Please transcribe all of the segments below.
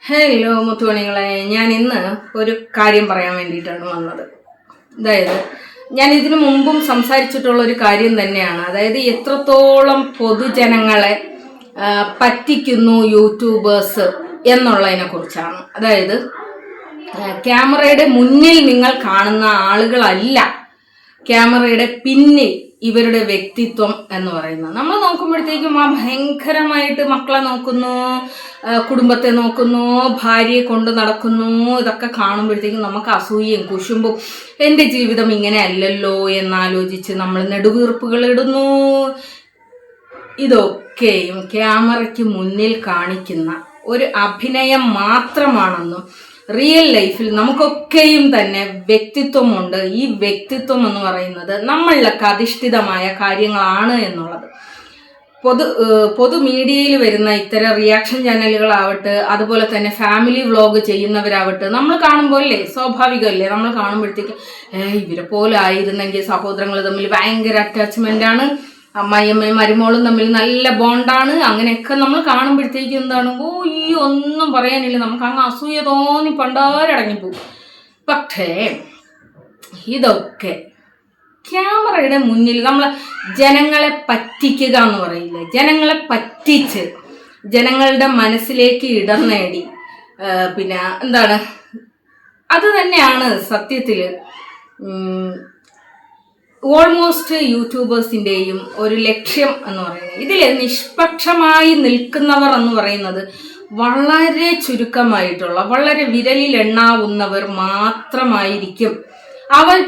Hello മുത്തുമണികളെ, ഞാൻ ഇന്ന് ഒരു കാര്യം പറയാൻ വേണ്ടിയിട്ടാണ് വന്നത്. അതായത് ഞാൻ ഇതിനു മുമ്പും സംസാരിച്ചിട്ടുള്ള ഒരു കാര്യം തന്നെയാണ്. അതായത് എത്രത്തോളം പൊതുജനങ്ങളെ പറ്റിക്കുന്നു യൂട്യൂബേഴ്സ് എന്നുള്ളതിനെ കുറിച്ചാണ്. അതായത് ക്യാമറയുടെ മുന്നിൽ നിങ്ങൾ കാണുന്ന ആളുകളല്ല ക്യാമറയുടെ പിന്നിൽ ഇവരുടെ വ്യക്തിത്വം എന്ന് പറയുന്നത്. നമ്മൾ നോക്കുമ്പോഴത്തേക്കും ഭയങ്കരമായിട്ട് മക്കളെ നോക്കുന്നു, കുടുംബത്തെ നോക്കുന്നു, ഭാര്യയെ കൊണ്ട് നടക്കുന്നു. ഇതൊക്കെ കാണുമ്പോഴത്തേക്കും നമുക്ക് അസൂയയും കുശുമ്പും, എൻ്റെ ജീവിതം ഇങ്ങനെ അല്ലല്ലോ എന്നാലോചിച്ച് നമ്മൾ നെടുവീർപ്പുകൾ ഇടുന്നു. ഇതൊക്കെയും ക്യാമറയ്ക്ക് മുന്നിൽ കാണിക്കുന്ന ഒരു അഭിനയം മാത്രമാണെന്നും റിയൽ ലൈഫിൽ നമുക്കൊക്കെയും തന്നെ വ്യക്തിത്വമുണ്ട്. ഈ വ്യക്തിത്വം എന്ന് പറയുന്നത് നമ്മളിലൊക്കെ അധിഷ്ഠിതമായ കാര്യങ്ങളാണ് എന്നുള്ളത്. പൊതു മീഡിയയിൽ വരുന്ന ഇത്തരം റിയാക്ഷൻ ചാനലുകളാവട്ടെ, അതുപോലെ തന്നെ ഫാമിലി വ്ളോഗ് ചെയ്യുന്നവരാവട്ടെ, നമ്മൾ കാണുമ്പോൾ അല്ലേ, സ്വാഭാവികമല്ലേ, നമ്മൾ കാണുമ്പോഴത്തേക്ക് ഇവരെ പോലെ ആയിരുന്നെങ്കിൽ സഹോദരങ്ങൾ തമ്മിൽ ഭയങ്കര അറ്റാച്ച്മെന്റ് ആണ്, അമ്മായിയമ്മയും മരുമോളും തമ്മിൽ നല്ല ബോണ്ടാണ്, അങ്ങനെയൊക്കെ നമ്മൾ കാണുമ്പോഴത്തേക്കും എന്താണ്, ഈ ഒന്നും പറയാനില്ല, നമുക്ക് അങ്ങ് അസൂയ തോന്നി പണ്ടാരടങ്ങിപ്പോകും. പക്ഷേ ഇതൊക്കെ ക്യാമറയുടെ മുന്നിൽ നമ്മൾ ജനങ്ങളെ പറ്റിക്കുക എന്ന് പറയില്ലേ, ജനങ്ങളെ പറ്റിച്ച് ജനങ്ങളുടെ മനസ്സിലേക്ക് ഇടം നേടി, പിന്നെ എന്താണ്, അത് തന്നെയാണ് സത്യത്തിൽ ഓൾമോസ്റ്റ് യൂട്യൂബേഴ്സിൻ്റെയും ഒരു ലക്ഷ്യം എന്ന് പറയുന്നത്. ഇതിൽ നിഷ്പക്ഷമായി നിൽക്കുന്നവർ എന്ന് പറയുന്നത് വളരെ ചുരുക്കമായിട്ടുള്ള, വളരെ വിരലിൽ എണ്ണാവുന്നവർ മാത്രമായിരിക്കും. അവർ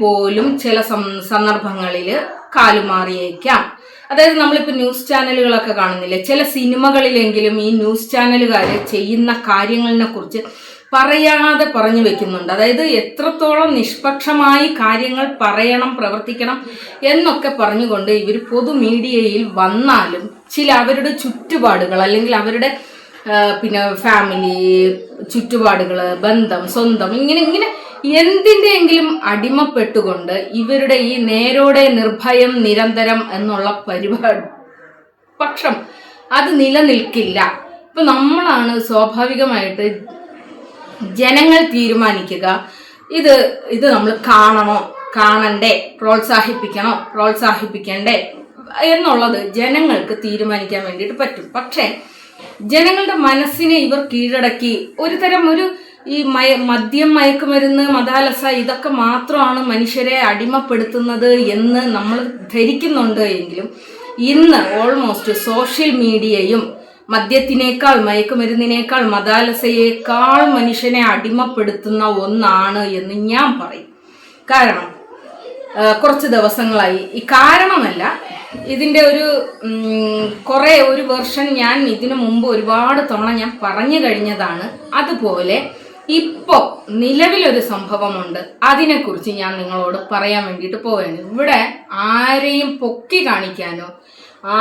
പോലും ചില സന്ദർഭങ്ങളിൽ കാലുമാറിയേക്കാം. അതായത് നമ്മളിപ്പോൾ ന്യൂസ് ചാനലുകളൊക്കെ കാണുന്നില്ലേ, ചില സിനിമകളിലെങ്കിലും ഈ ന്യൂസ് ചാനലുകാർ ചെയ്യുന്ന കാര്യങ്ങളിനെ കുറിച്ച് പറയാതെ പറഞ്ഞു വെക്കുന്നുണ്ട്. അതായത് എത്രത്തോളം നിഷ്പക്ഷമായി കാര്യങ്ങൾ പറയണം, പ്രവർത്തിക്കണം എന്നൊക്കെ പറഞ്ഞുകൊണ്ട് ഇവർ പൊതു മീഡിയയിൽ വന്നാലും ചില അവരുടെ ചുറ്റുപാടുകൾ, അല്ലെങ്കിൽ അവരുടെ പിന്നെ ഫാമിലി ചുറ്റുപാടുകൾ, ബന്ധം, സ്വന്തം, ഇങ്ങനെ എന്തിൻ്റെയെങ്കിലും അടിമപ്പെട്ടുകൊണ്ട് ഇവരുടെ ഈ നേരോടെ നിർഭയം നിരന്തരം എന്നുള്ള പക്ഷം അത് നിലനിൽക്കില്ല. ഇപ്പം നമ്മളാണ് സ്വാഭാവികമായിട്ട് ജനങ്ങൾ തീരുമാനിക്കുക, ഇത് നമ്മൾ കാണണോ, കാണണ്ടേ, പ്രോത്സാഹിപ്പിക്കണ്ടേ എന്നുള്ളത് ജനങ്ങൾക്ക് തീരുമാനിക്കാൻ വേണ്ടിയിട്ട് പറ്റും. പക്ഷേ ജനങ്ങളുടെ മനസ്സിനെ ഇവർ കീഴടക്കി ഒരു ഈ മദ്യം, മയക്കുമരുന്ന്, മദാലസ ഇതൊക്കെ മാത്രമാണ് മനുഷ്യരെ അടിമപ്പെടുത്തുന്നത് എന്ന് നമ്മൾ ധരിക്കുന്നുണ്ട്. എങ്കിലും ഇന്ന് ഓൾമോസ്റ്റ് സോഷ്യൽ മീഡിയയും മദ്യത്തിനേക്കാൾ, മയക്കുമരുന്നിനേക്കാൾ, മദാലസയേക്കാൾ മനുഷ്യനെ അടിമപ്പെടുത്തുന്ന ഒന്നാണ് എന്ന് ഞാൻ പറയും. കാരണം കുറച്ച് ദിവസങ്ങളായി, ഈ കാരണമല്ല, ഇതിൻ്റെ ഒരു വെർഷൻ ഞാൻ ഇതിനു മുമ്പ് ഒരുപാട് തവണ ഞാൻ പറഞ്ഞു കഴിഞ്ഞതാണ്. അതുപോലെ ഇപ്പോൾ നിലവിലൊരു സംഭവമുണ്ട്, അതിനെക്കുറിച്ച് ഞാൻ നിങ്ങളോട് പറയാൻ വേണ്ടിയിട്ട് പോവുകയാണ്. ഇവിടെ ആരെയും പൊക്കി കാണിക്കാനോ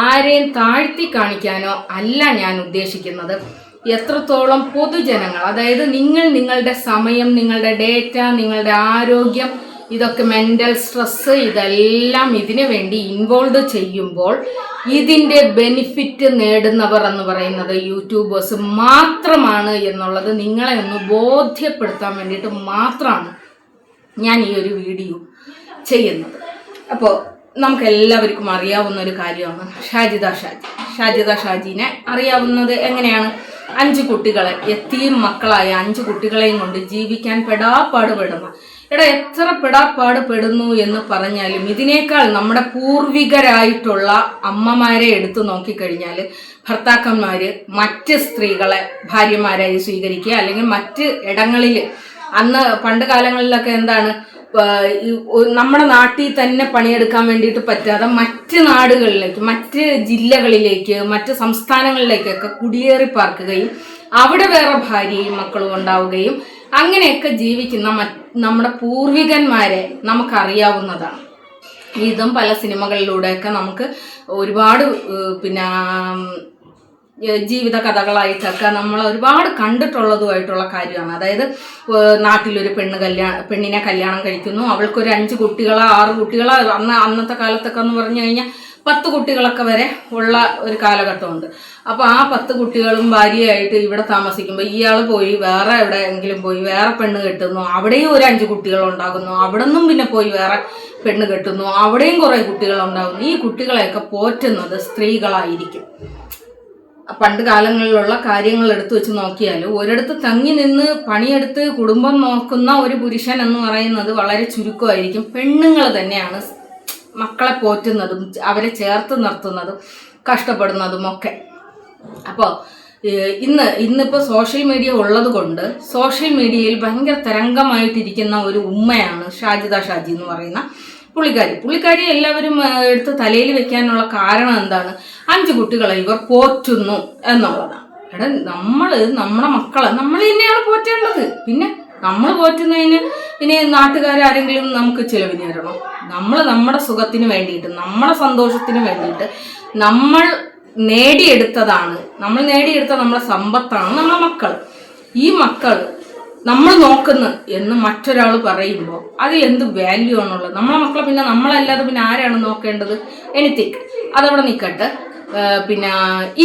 ആരെയും താഴ്ത്തി കാണിക്കാനോ അല്ല ഞാൻ ഉദ്ദേശിക്കുന്നത്. എത്രത്തോളം പൊതുജനങ്ങൾ, അതായത് നിങ്ങളുടെ സമയം, നിങ്ങളുടെ ഡേറ്റ, നിങ്ങളുടെ ആരോഗ്യം, ഇതൊക്കെ മെൻ്റൽ സ്ട്രെസ്, ഇതെല്ലാം ഇതിനു വേണ്ടി ഇൻവോൾവ് ചെയ്യുമ്പോൾ ഇതിൻ്റെ ബെനിഫിറ്റ് നേടുന്നവർ എന്ന് പറയുന്നത് യൂട്യൂബേഴ്സ് മാത്രമാണ് എന്നുള്ളത് നിങ്ങളെ ഒന്ന് ബോധ്യപ്പെടുത്താൻ വേണ്ടിയിട്ട് മാത്രമാണ് ഞാൻ ഈ ഒരു വീഡിയോ ചെയ്യുന്നത്. അപ്പോൾ നമുക്ക് എല്ലാവർക്കും അറിയാവുന്ന ഒരു കാര്യമാണ് ഷാജിദ ഷാജിനെ അറിയാവുന്നത് എങ്ങനെയാണ്? 5 കുട്ടികളെ, യത്തീം മക്കളായ 5 കുട്ടികളെയും കൊണ്ട് ജീവിക്കാൻ പെടാപ്പാട് പെടുന്ന, എത്ര പെടാപ്പാട് പെടുന്നു എന്ന് പറഞ്ഞാലും ഇതിനേക്കാൾ നമ്മുടെ പൂർവികരായിട്ടുള്ള അമ്മമാരെ എടുത്തു നോക്കിക്കഴിഞ്ഞാൽ ഭർത്താക്കന്മാർ മറ്റ് സ്ത്രീകളെ ഭാര്യമാരായി സ്വീകരിക്കുക, അല്ലെങ്കിൽ മറ്റ് ഇടങ്ങളിൽ, അന്ന് പണ്ട് കാലങ്ങളിലൊക്കെ എന്താണ്, നമ്മുടെ നാട്ടിൽ തന്നെ പണിയെടുക്കാൻ വേണ്ടിയിട്ട് പറ്റാതെ മറ്റ് നാടുകളിലേക്ക്, മറ്റ് ജില്ലകളിലേക്ക്, മറ്റ് സംസ്ഥാനങ്ങളിലേക്കൊക്കെ കുടിയേറി പാർക്കുകയും അവിടെ വേറെ ഭാര്യയും മക്കളും ഉണ്ടാവുകയും അങ്ങനെയൊക്കെ ജീവിക്കുന്ന നമ്മുടെ പൂർവികന്മാരെ നമുക്കറിയാവുന്നതാണ്. ഇതും പല സിനിമകളിലൂടെയൊക്കെ നമുക്ക് ഒരുപാട് പിന്നെ ജീവിത കഥകളായിട്ടൊക്കെ നമ്മൾ ഒരുപാട് കണ്ടിട്ടുള്ളതുമായിട്ടുള്ള കാര്യമാണ്. അതായത് നാട്ടിലൊരു പെണ്ണിനെ കല്യാണം കഴിക്കുന്നു, അവൾക്കൊരു 5 കുട്ടികളോ 6 കുട്ടികളോ, അന്നത്തെ കാലത്തൊക്കെ എന്ന് പറഞ്ഞു കഴിഞ്ഞാൽ 10 കുട്ടികളൊക്കെ വരെ ഉള്ള ഒരു കാലഘട്ടമുണ്ട്. അപ്പോൾ ആ 10 കുട്ടികളും ഭാര്യയായിട്ട് ഇവിടെ താമസിക്കുമ്പോൾ ഇയാൾ പോയി വേറെ എവിടെയെങ്കിലും പോയി വേറെ പെണ്ണ് കെട്ടുന്നു, അവിടെയും ഒരു 5 കുട്ടികൾ ഉണ്ടാകുന്നു, അവിടെ നിന്നും പിന്നെ പോയി വേറെ പെണ്ണ് കെട്ടുന്നു, അവിടെയും കുറേ കുട്ടികൾ ഉണ്ടാകുന്നു. ഈ കുട്ടികളെയൊക്കെ പോറ്റുന്നത് സ്ത്രീകളായിരിക്കും. പണ്ട് കാലങ്ങളിലുള്ള കാര്യങ്ങൾ എടുത്തു വെച്ച് നോക്കിയാൽ ഒരിടത്ത് തങ്ങി നിന്ന് പണിയെടുത്ത് കുടുംബം നോക്കുന്ന ഒരു പുരുഷൻ എന്ന് പറയുന്നത് വളരെ ചുരുക്കമായിരിക്കും. പെണ്ണുങ്ങൾ തന്നെയാണ് മക്കളെ പോറ്റുന്നതും അവരെ ചേർത്ത് നിർത്തുന്നതും കഷ്ടപ്പെടുന്നതും ഒക്കെ. അപ്പോൾ ഇന്നിപ്പോൾ സോഷ്യൽ മീഡിയ ഉള്ളത് കൊണ്ട് സോഷ്യൽ മീഡിയയിൽ ഭയങ്കര തരംഗമായിട്ടിരിക്കുന്ന ഒരു ഉമ്മയാണ് ഷാജിദ ഷാജി എന്ന് പറയുന്ന പുള്ളിക്കാരി എല്ലാവരും എടുത്ത് തലയിൽ വെക്കാനുള്ള കാരണം എന്താണ്? 5 കുട്ടികളെ ഇവർ പോറ്റുന്നു എന്നുള്ളതാണ്. എടാ, നമ്മുടെ മക്കളെ നമ്മൾ തന്നെയാണ് പോറ്റേണ്ടത്. പിന്നെ നമ്മൾ പോറ്റുന്നതിന് ഇനി നാട്ടുകാരെങ്കിലും നമുക്ക് ചിലവിന് തരണോ? നമ്മൾ നമ്മുടെ സുഖത്തിന് വേണ്ടിയിട്ട്, നമ്മുടെ സന്തോഷത്തിന് വേണ്ടിയിട്ട് നമ്മൾ നേടിയെടുത്തതാണ്, നമ്മുടെ സമ്പത്താണ് നമ്മളെ മക്കൾ. ഈ മക്കൾ നമ്മൾ നോക്കുന്നു എന്ന് മറ്റൊരാൾ പറയുമ്പോൾ അതിൽ എന്ത് വാല്യൂ ആണുള്ളത്? നമ്മളെ മക്കളെ പിന്നെ നമ്മളല്ലാതെ പിന്നെ ആരാണ് നോക്കേണ്ടത്? എനിത്തിക്ക് അതവിടെ നിൽക്കട്ടെ. പിന്നെ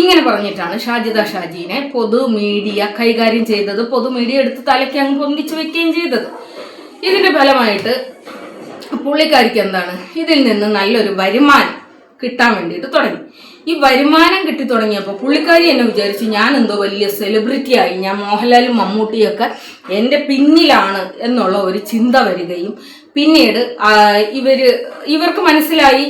ഇങ്ങനെ പറഞ്ഞിട്ടാണ് ഷാജിദ ഷാജീനെ പൊതു മീഡിയ കൈകാര്യം ചെയ്തത്. പൊതു മീഡിയ എടുത്ത് തലയ്ക്ക് അങ്ങ് പൊന്തിച്ചു വെക്കുകയും ചെയ്തത്. ഇതിന്റെ ഫലമായിട്ട് പുള്ളിക്കാരിക്ക് എന്താണ്, ഇതിൽ നിന്ന് നല്ലൊരു വരുമാനം കിട്ടാൻ വേണ്ടിയിട്ട് തുടങ്ങി. ഈ വരുമാനം കിട്ടി തുടങ്ങിയപ്പോൾ പുള്ളിക്കാരി എന്നെ വിചാരിച്ചു ഞാൻ എന്തോ വലിയ സെലിബ്രിറ്റി ആയി, ഞാൻ മോഹൻലാലും മമ്മൂട്ടിയൊക്കെ എൻ്റെ പിന്നിലാണ് എന്നുള്ള ഒരു ചിന്ത വരികയും പിന്നീട് ഇവർക്ക് മനസ്സിലായി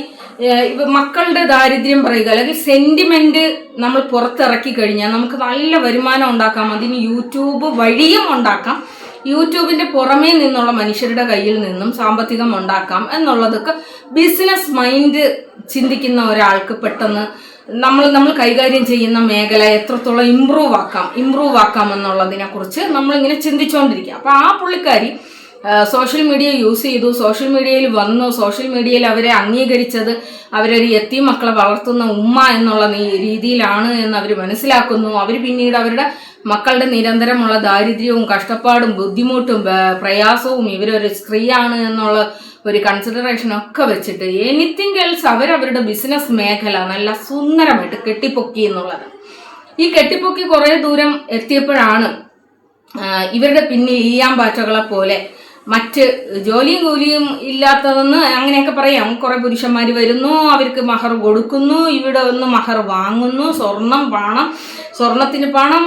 മക്കളുടെ ദാരിദ്ര്യം പറയുക അല്ലെങ്കിൽ സെന്റിമെന്റ് നമ്മൾ പുറത്തിറക്കി കഴിഞ്ഞാൽ നമുക്ക് നല്ല വരുമാനം ഉണ്ടാക്കാം, അതിന് യൂട്യൂബ് വഴിയും ഉണ്ടാക്കാം, യൂട്യൂബിന്റെ പുറമേ നിന്നുള്ള മനുഷ്യരുടെ കയ്യിൽ നിന്നും സാമ്പത്തികം ഉണ്ടാക്കാം എന്നുള്ളതൊക്കെ ബിസിനസ് മൈൻഡ് ചിന്തിക്കുന്ന ഒരാൾക്ക് പെട്ടെന്ന് നമ്മൾ കൈകാര്യം ചെയ്യുന്ന മേഖല എത്രത്തോളം ഇമ്പ്രൂവ് ആക്കാം എന്നുള്ളതിനെ കുറിച്ച് നമ്മളിങ്ങനെ ചിന്തിച്ചുകൊണ്ടിരിക്കുക. അപ്പൊ ആ പുള്ളിക്കാരി സോഷ്യൽ മീഡിയ യൂസ് ചെയ്തു, സോഷ്യൽ മീഡിയയിൽ വന്നു, സോഷ്യൽ മീഡിയയിൽ അവരെ അംഗീകരിച്ചത് അവരൊരു യത്തീം മക്കളെ വളർത്തുന്ന ഉമ്മ എന്നുള്ള രീതിയിലാണ് എന്ന് അവർ മനസ്സിലാക്കുന്നു. അവർ പിന്നീട് അവരുടെ മക്കളുടെ നിരന്തരമുള്ള ദാരിദ്ര്യവും കഷ്ടപ്പാടും ബുദ്ധിമുട്ടും പ്രയാസവും ഇവരൊരു സ്ത്രീയാണ് എന്നുള്ള ഒരു കൺസിഡറേഷൻ ഒക്കെ വെച്ചിട്ട് എനിത്തിങ് എൽസ് അവരവരുടെ ബിസിനസ് മേഖല നല്ല സുന്ദരമായിട്ട് കെട്ടിപ്പൊക്കി എന്നുള്ളത്. ഈ കെട്ടിപ്പൊക്കി കുറേ ദൂരം എത്തിയപ്പോഴാണ് ഇവരുടെ പിന്നിൽ ഈയാമ്പാറ്റകളെ പോലെ മറ്റ് ജോലിയും കൂലിയും ഇല്ലാത്തതെന്ന് അങ്ങനെയൊക്കെ പറയാം കുറെ പുരുഷന്മാർ വരുന്നു, അവർക്ക് മഹർ കൊടുക്കുന്നു, ഇവിടെ ഒന്ന് മഹർ വാങ്ങുന്നു, സ്വർണത്തിന് പണം,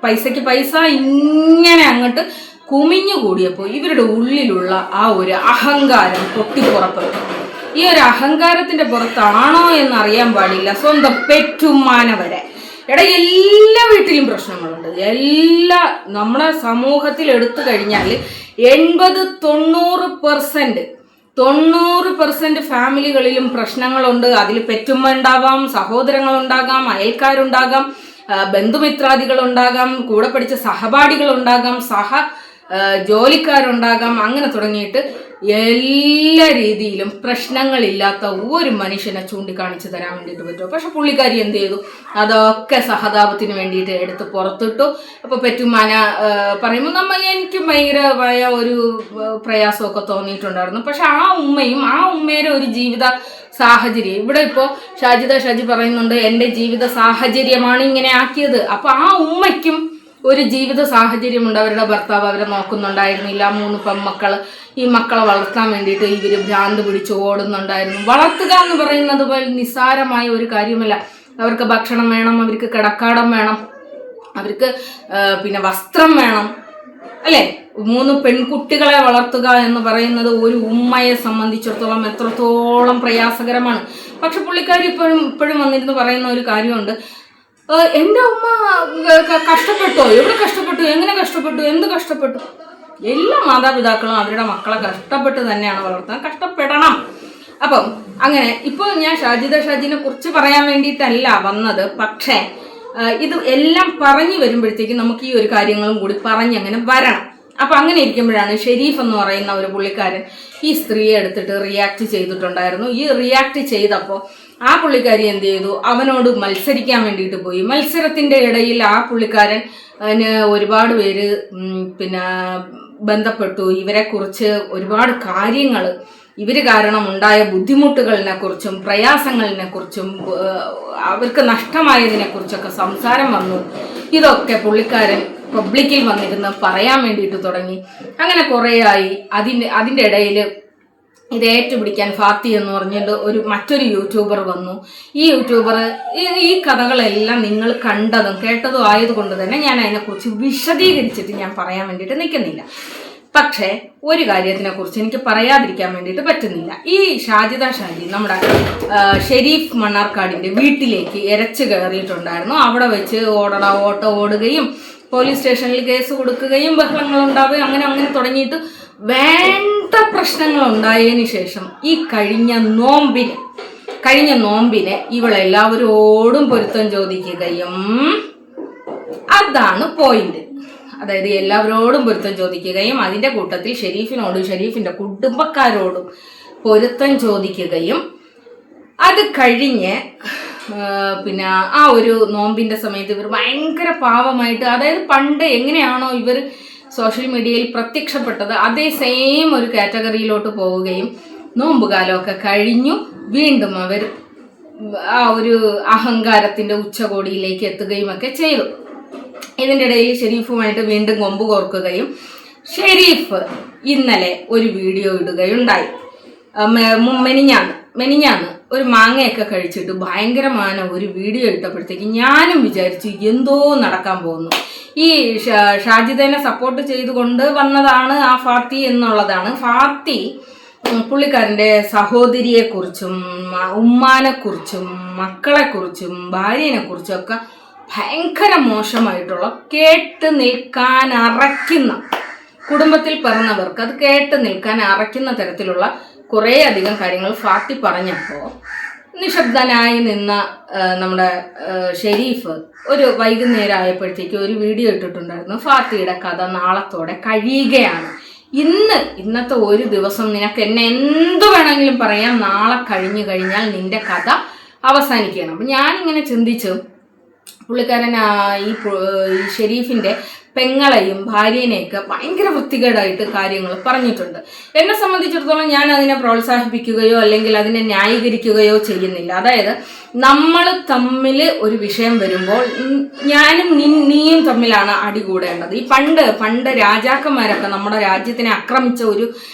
പൈസയ്ക്ക് പൈസ, ഇങ്ങനെ അങ്ങോട്ട് കുമിഞ്ഞു കൂടിയപ്പോൾ ഇവരുടെ ഉള്ളിലുള്ള ആ ഒരു അഹങ്കാരം പൊട്ടിപ്പുറപ്പെട്ടു. ഈ ഒരു അഹങ്കാരത്തിന്റെ പുറത്താണോ എന്നറിയാൻ പാടില്ല സ്വന്തം പെറ്റുമ്മാനെ വരെ. എല്ലാ വീട്ടിലും പ്രശ്നങ്ങളുണ്ട്. നമ്മളെ സമൂഹത്തിൽ എടുത്തു കഴിഞ്ഞാൽ 90% ഫാമിലികളിലും പ്രശ്നങ്ങളുണ്ട്. അതിൽ പെറ്റുമ്മ ഉണ്ടാവാം, സഹോദരങ്ങളുണ്ടാകാം, അയൽക്കാരുണ്ടാകാം, ബന്ധുമിത്രാദികളുണ്ടാകാം, കൂടെ പഠിച്ച സഹപാഠികളുണ്ടാകാം, ജോലിക്കാരുണ്ടാകാം, അങ്ങനെ തുടങ്ങിയിട്ട് എല്ലാ രീതിയിലും പ്രശ്നങ്ങളില്ലാത്ത ഒരു മനുഷ്യനെ ചൂണ്ടിക്കാണിച്ചു തരാൻ വേണ്ടിയിട്ട് പറ്റുമോ? പക്ഷെ പുള്ളിക്കാരി എന്ത് ചെയ്തു? അതൊക്കെ സഹതാപത്തിന് വേണ്ടിയിട്ട് എടുത്ത് പുറത്തിട്ടു. അപ്പോൾ പെറ്റുമാന പറയുമ്പോൾ എനിക്കും ഭയങ്കരമായ ഒരു പ്രയാസമൊക്കെ തോന്നിയിട്ടുണ്ടായിരുന്നു. പക്ഷെ ആ ഉമ്മയുടെ ഒരു ജീവിത സാഹചര്യം ഇവിടെ ഇപ്പോൾ ഷാജിദ ഷാജി പറയുന്നുണ്ട്, എൻ്റെ ജീവിത സാഹചര്യമാണ് ഇങ്ങനെ ആക്കിയത്. അപ്പോൾ ആ ഉമ്മയ്ക്കും ഒരു ജീവിത സാഹചര്യമുണ്ട്. അവരുടെ ഭർത്താവ് അവരെ നോക്കുന്നുണ്ടായിരുന്നില്ല, 3 പെൺമക്കൾ. ഈ മക്കളെ വളർത്താൻ വേണ്ടിയിട്ട് ഇവർ ഭ്രാന്ത് പിടിച്ച് ഓടുന്നുണ്ടായിരുന്നു. വളർത്തുക എന്ന് പറയുന്നത് പോലെ നിസ്സാരമായ ഒരു കാര്യമല്ല. അവർക്ക് ഭക്ഷണം വേണം, അവർക്ക് കിടക്കാടം വേണം, അവർക്ക് പിന്നെ വസ്ത്രം വേണം, അല്ലേ? 3 പെൺകുട്ടികളെ വളർത്തുക എന്ന് പറയുന്നത് ഒരു ഉമ്മയെ സംബന്ധിച്ചിടത്തോളം എത്രത്തോളം പ്രയാസകരമാണ്. പക്ഷെ പുള്ളിക്കാരി ഇപ്പോഴും വന്നിരുന്ന് പറയുന്ന ഒരു കാര്യമുണ്ട്, എൻ്റെ ഉമ്മ കഷ്ടപ്പെട്ടോ, എവിടെ കഷ്ടപ്പെട്ടു, എങ്ങനെ കഷ്ടപ്പെട്ടു, എന്ത് കഷ്ടപ്പെട്ടു? എല്ലാ മാതാപിതാക്കളും അവരുടെ മക്കളെ കഷ്ടപ്പെട്ട് തന്നെയാണ് വളർത്താൻ, കഷ്ടപ്പെടണം. അപ്പം അങ്ങനെ ഇപ്പോൾ ഞാൻ ഷാജിദ ഷാജിനെ കുറിച്ച് പറയാൻ വേണ്ടിയിട്ടല്ല വന്നത്. പക്ഷേ ഇത് എല്ലാം പറഞ്ഞു വരുമ്പോഴത്തേക്കും നമുക്ക് ഈ ഒരു കാര്യങ്ങളും കൂടി പറഞ്ഞങ്ങനെ വരണം. അപ്പം അങ്ങനെ ഇരിക്കുമ്പോഴാണ് ഷെരീഫ് എന്ന് പറയുന്ന ഒരു പുള്ളിക്കാരൻ ഈ സ്ത്രീയെ എടുത്തിട്ട് റിയാക്ട് ചെയ്തിട്ടുണ്ടായിരുന്നു. ഈ റിയാക്ട് ചെയ്തപ്പോൾ ആ പുള്ളിക്കാരി എന്ത് ചെയ്തു? അവനോട് മത്സരിക്കാൻ വേണ്ടിയിട്ട് പോയി. മത്സരത്തിൻ്റെ ഇടയിൽ ആ പുള്ളിക്കാരൻ ഒരുപാട് പേര് പിന്നെ ബന്ധപ്പെട്ടു. ഇവരെക്കുറിച്ച് ഒരുപാട് കാര്യങ്ങൾ ഇവർ കാരണം ഉണ്ടായ ബുദ്ധിമുട്ടുകളിനെ കുറിച്ചും പ്രയാസങ്ങളിനെ കുറിച്ചും അവർക്ക് നഷ്ടമായതിനെ കുറിച്ചൊക്കെ സംസാരം വന്നു. ഇതൊക്കെ പുള്ളിക്കാരൻ പബ്ലിക്കിൽ വന്നിരുന്ന് പറയാൻ വേണ്ടിയിട്ട് തുടങ്ങി. അങ്ങനെ കുറേ ആയി. അതിൻ്റെ ഇടയിൽ ഇത് ഏറ്റുപിടിക്കാൻ ഫാത്തി എന്ന് പറഞ്ഞിട്ട് മറ്റൊരു യൂട്യൂബർ വന്നു. ഈ യൂട്യൂബർ ഈ കഥകളെല്ലാം നിങ്ങൾ കണ്ടതും കേട്ടതും ആയതുകൊണ്ട് തന്നെ ഞാൻ അതിനെക്കുറിച്ച് വിശദീകരിച്ചിട്ട് ഞാൻ പറയാൻ വേണ്ടിയിട്ട് നിൽക്കുന്നില്ല. പക്ഷേ ഒരു കാര്യത്തിനെ കുറിച്ച് എനിക്ക് പറയാതിരിക്കാൻ വേണ്ടിയിട്ട് പറ്റുന്നില്ല. ഈ ഷാജി നമ്മുടെ ഷെരീഫ് മണ്ണാർക്കാടിൻ്റെ വീട്ടിലേക്ക് ഇരച്ചു കയറിയിട്ടുണ്ടായിരുന്നു. അവിടെ വെച്ച് ഓട്ടോ ഓടുകയും പോലീസ് സ്റ്റേഷനിൽ കേസ് കൊടുക്കുകയും ബഹളങ്ങൾ ഉണ്ടാവുകയും അങ്ങനെ തുടങ്ങിയിട്ട് വേണ്ട പ്രശ്നങ്ങൾ ഉണ്ടായതിന് ശേഷം ഈ കഴിഞ്ഞ നോമ്പിനെ ഇവളെല്ലാവരോടും പൊരുത്തം ചോദിക്കുകയും, അതാണ് പോയിന്റ്. അതായത് എല്ലാവരോടും പൊരുത്തം ചോദിക്കുകയും അതിൻ്റെ കൂട്ടത്തിൽ ഷെരീഫിനോടും ഷെരീഫിൻ്റെ കുടുംബക്കാരോടും പൊരുത്തം ചോദിക്കുകയും, അത് കഴിഞ്ഞ് പിന്നെ ആ ഒരു നോമ്പിൻ്റെ സമയത്ത് ഇവർ ഭയങ്കര പാവമായിട്ട്, അതായത് പണ്ട് എങ്ങനെയാണോ ഇവർ സോഷ്യൽ മീഡിയയിൽ പ്രത്യക്ഷപ്പെട്ടത് അതേ സെയിം ഒരു കാറ്റഗറിയിലോട്ട് പോവുകയും നോമ്പുകാലമൊക്കെ കഴിഞ്ഞു വീണ്ടും അവർ ആ ഒരു അഹങ്കാരത്തിൻ്റെ ഉച്ചകോടിയിലേക്ക് എത്തുകയും ഒക്കെ ചെയ്തു. ഇതിൻ്റെ ഇടയിൽ ഷെരീഫുമായിട്ട് വീണ്ടും കൊമ്പ് കോർക്കുകയും ഷെരീഫ് ഇന്നലെ ഒരു വീഡിയോ ഇടുകയുണ്ടായി. മെനിഞ്ഞാന്ന് ഒരു മാങ്ങയൊക്കെ കഴിച്ചിട്ട് ഭയങ്കരമായ ഒരു വീഡിയോ ഇട്ടപ്പോഴത്തേക്ക് ഞാനും വിചാരിച്ചു എന്തോ നടക്കാൻ പോകുന്നു. ഈ ഷാജിദനെ സപ്പോർട്ട് ചെയ്തുകൊണ്ട് വന്നതാണ് ആ ഫാത്തി എന്നുള്ളതാണ്. ഫാത്തി പുള്ളിക്കാരൻ്റെ സഹോദരിയെക്കുറിച്ചും ഉമ്മാനെക്കുറിച്ചും മക്കളെക്കുറിച്ചും ഭാര്യനെക്കുറിച്ചും ഒക്കെ ഭയങ്കര മോശമായിട്ടുള്ള കേട്ട് നിൽക്കാൻ അറയ്ക്കുന്ന, കുടുംബത്തിൽ പിറന്നവർക്ക് അത് കേട്ട് നിൽക്കാൻ അറയ്ക്കുന്ന തരത്തിലുള്ള കുറേ അധികം കാര്യങ്ങൾ ഫാത്തി പറഞ്ഞപ്പോൾ നിശബ്ദനായി നിന്ന നമ്മുടെ ഷെരീഫ് ഒരു വൈകുന്നേരം ആയപ്പോഴത്തേക്ക് ഒരു വീഡിയോ ഇട്ടിട്ടുണ്ടായിരുന്നു. ഫാത്തിയുടെ കഥ നാളത്തോടെ കഴിയുകയാണ്. ഇന്നത്തെ ഒരു ദിവസം നിനക്ക് എന്നെ എന്തു വേണമെങ്കിലും പറയാം, നാളെ കഴിഞ്ഞാൽ നിന്റെ കഥ അവസാനിക്കുകയാണ്. അപ്പം ഞാനിങ്ങനെ ചിന്തിച്ചു, പുള്ളിക്കാരൻ ഈ ഷെരീഫിൻ്റെ പെങ്ങളെയും ഭാര്യനെയൊക്കെ ഭയങ്കര വൃത്തികേടായിട്ട് കാര്യങ്ങൾ പറഞ്ഞിട്ടുണ്ട്. എന്നെ സംബന്ധിച്ചിടത്തോളം ഞാൻ അതിനെ പ്രോത്സാഹിപ്പിക്കുകയോ അല്ലെങ്കിൽ അതിനെ ന്യായീകരിക്കുകയോ ചെയ്യുന്നില്ല. അതായത് നമ്മൾ തമ്മിൽ ഒരു വിഷയം വരുമ്പോൾ ഞാനും നീയും തമ്മിലാണ് അടികൂടേണ്ടത്. ഈ പണ്ട് രാജാക്കന്മാരൊക്കെ നമ്മുടെ രാജ്യത്തിനെ ആക്രമിച്ച ഒരു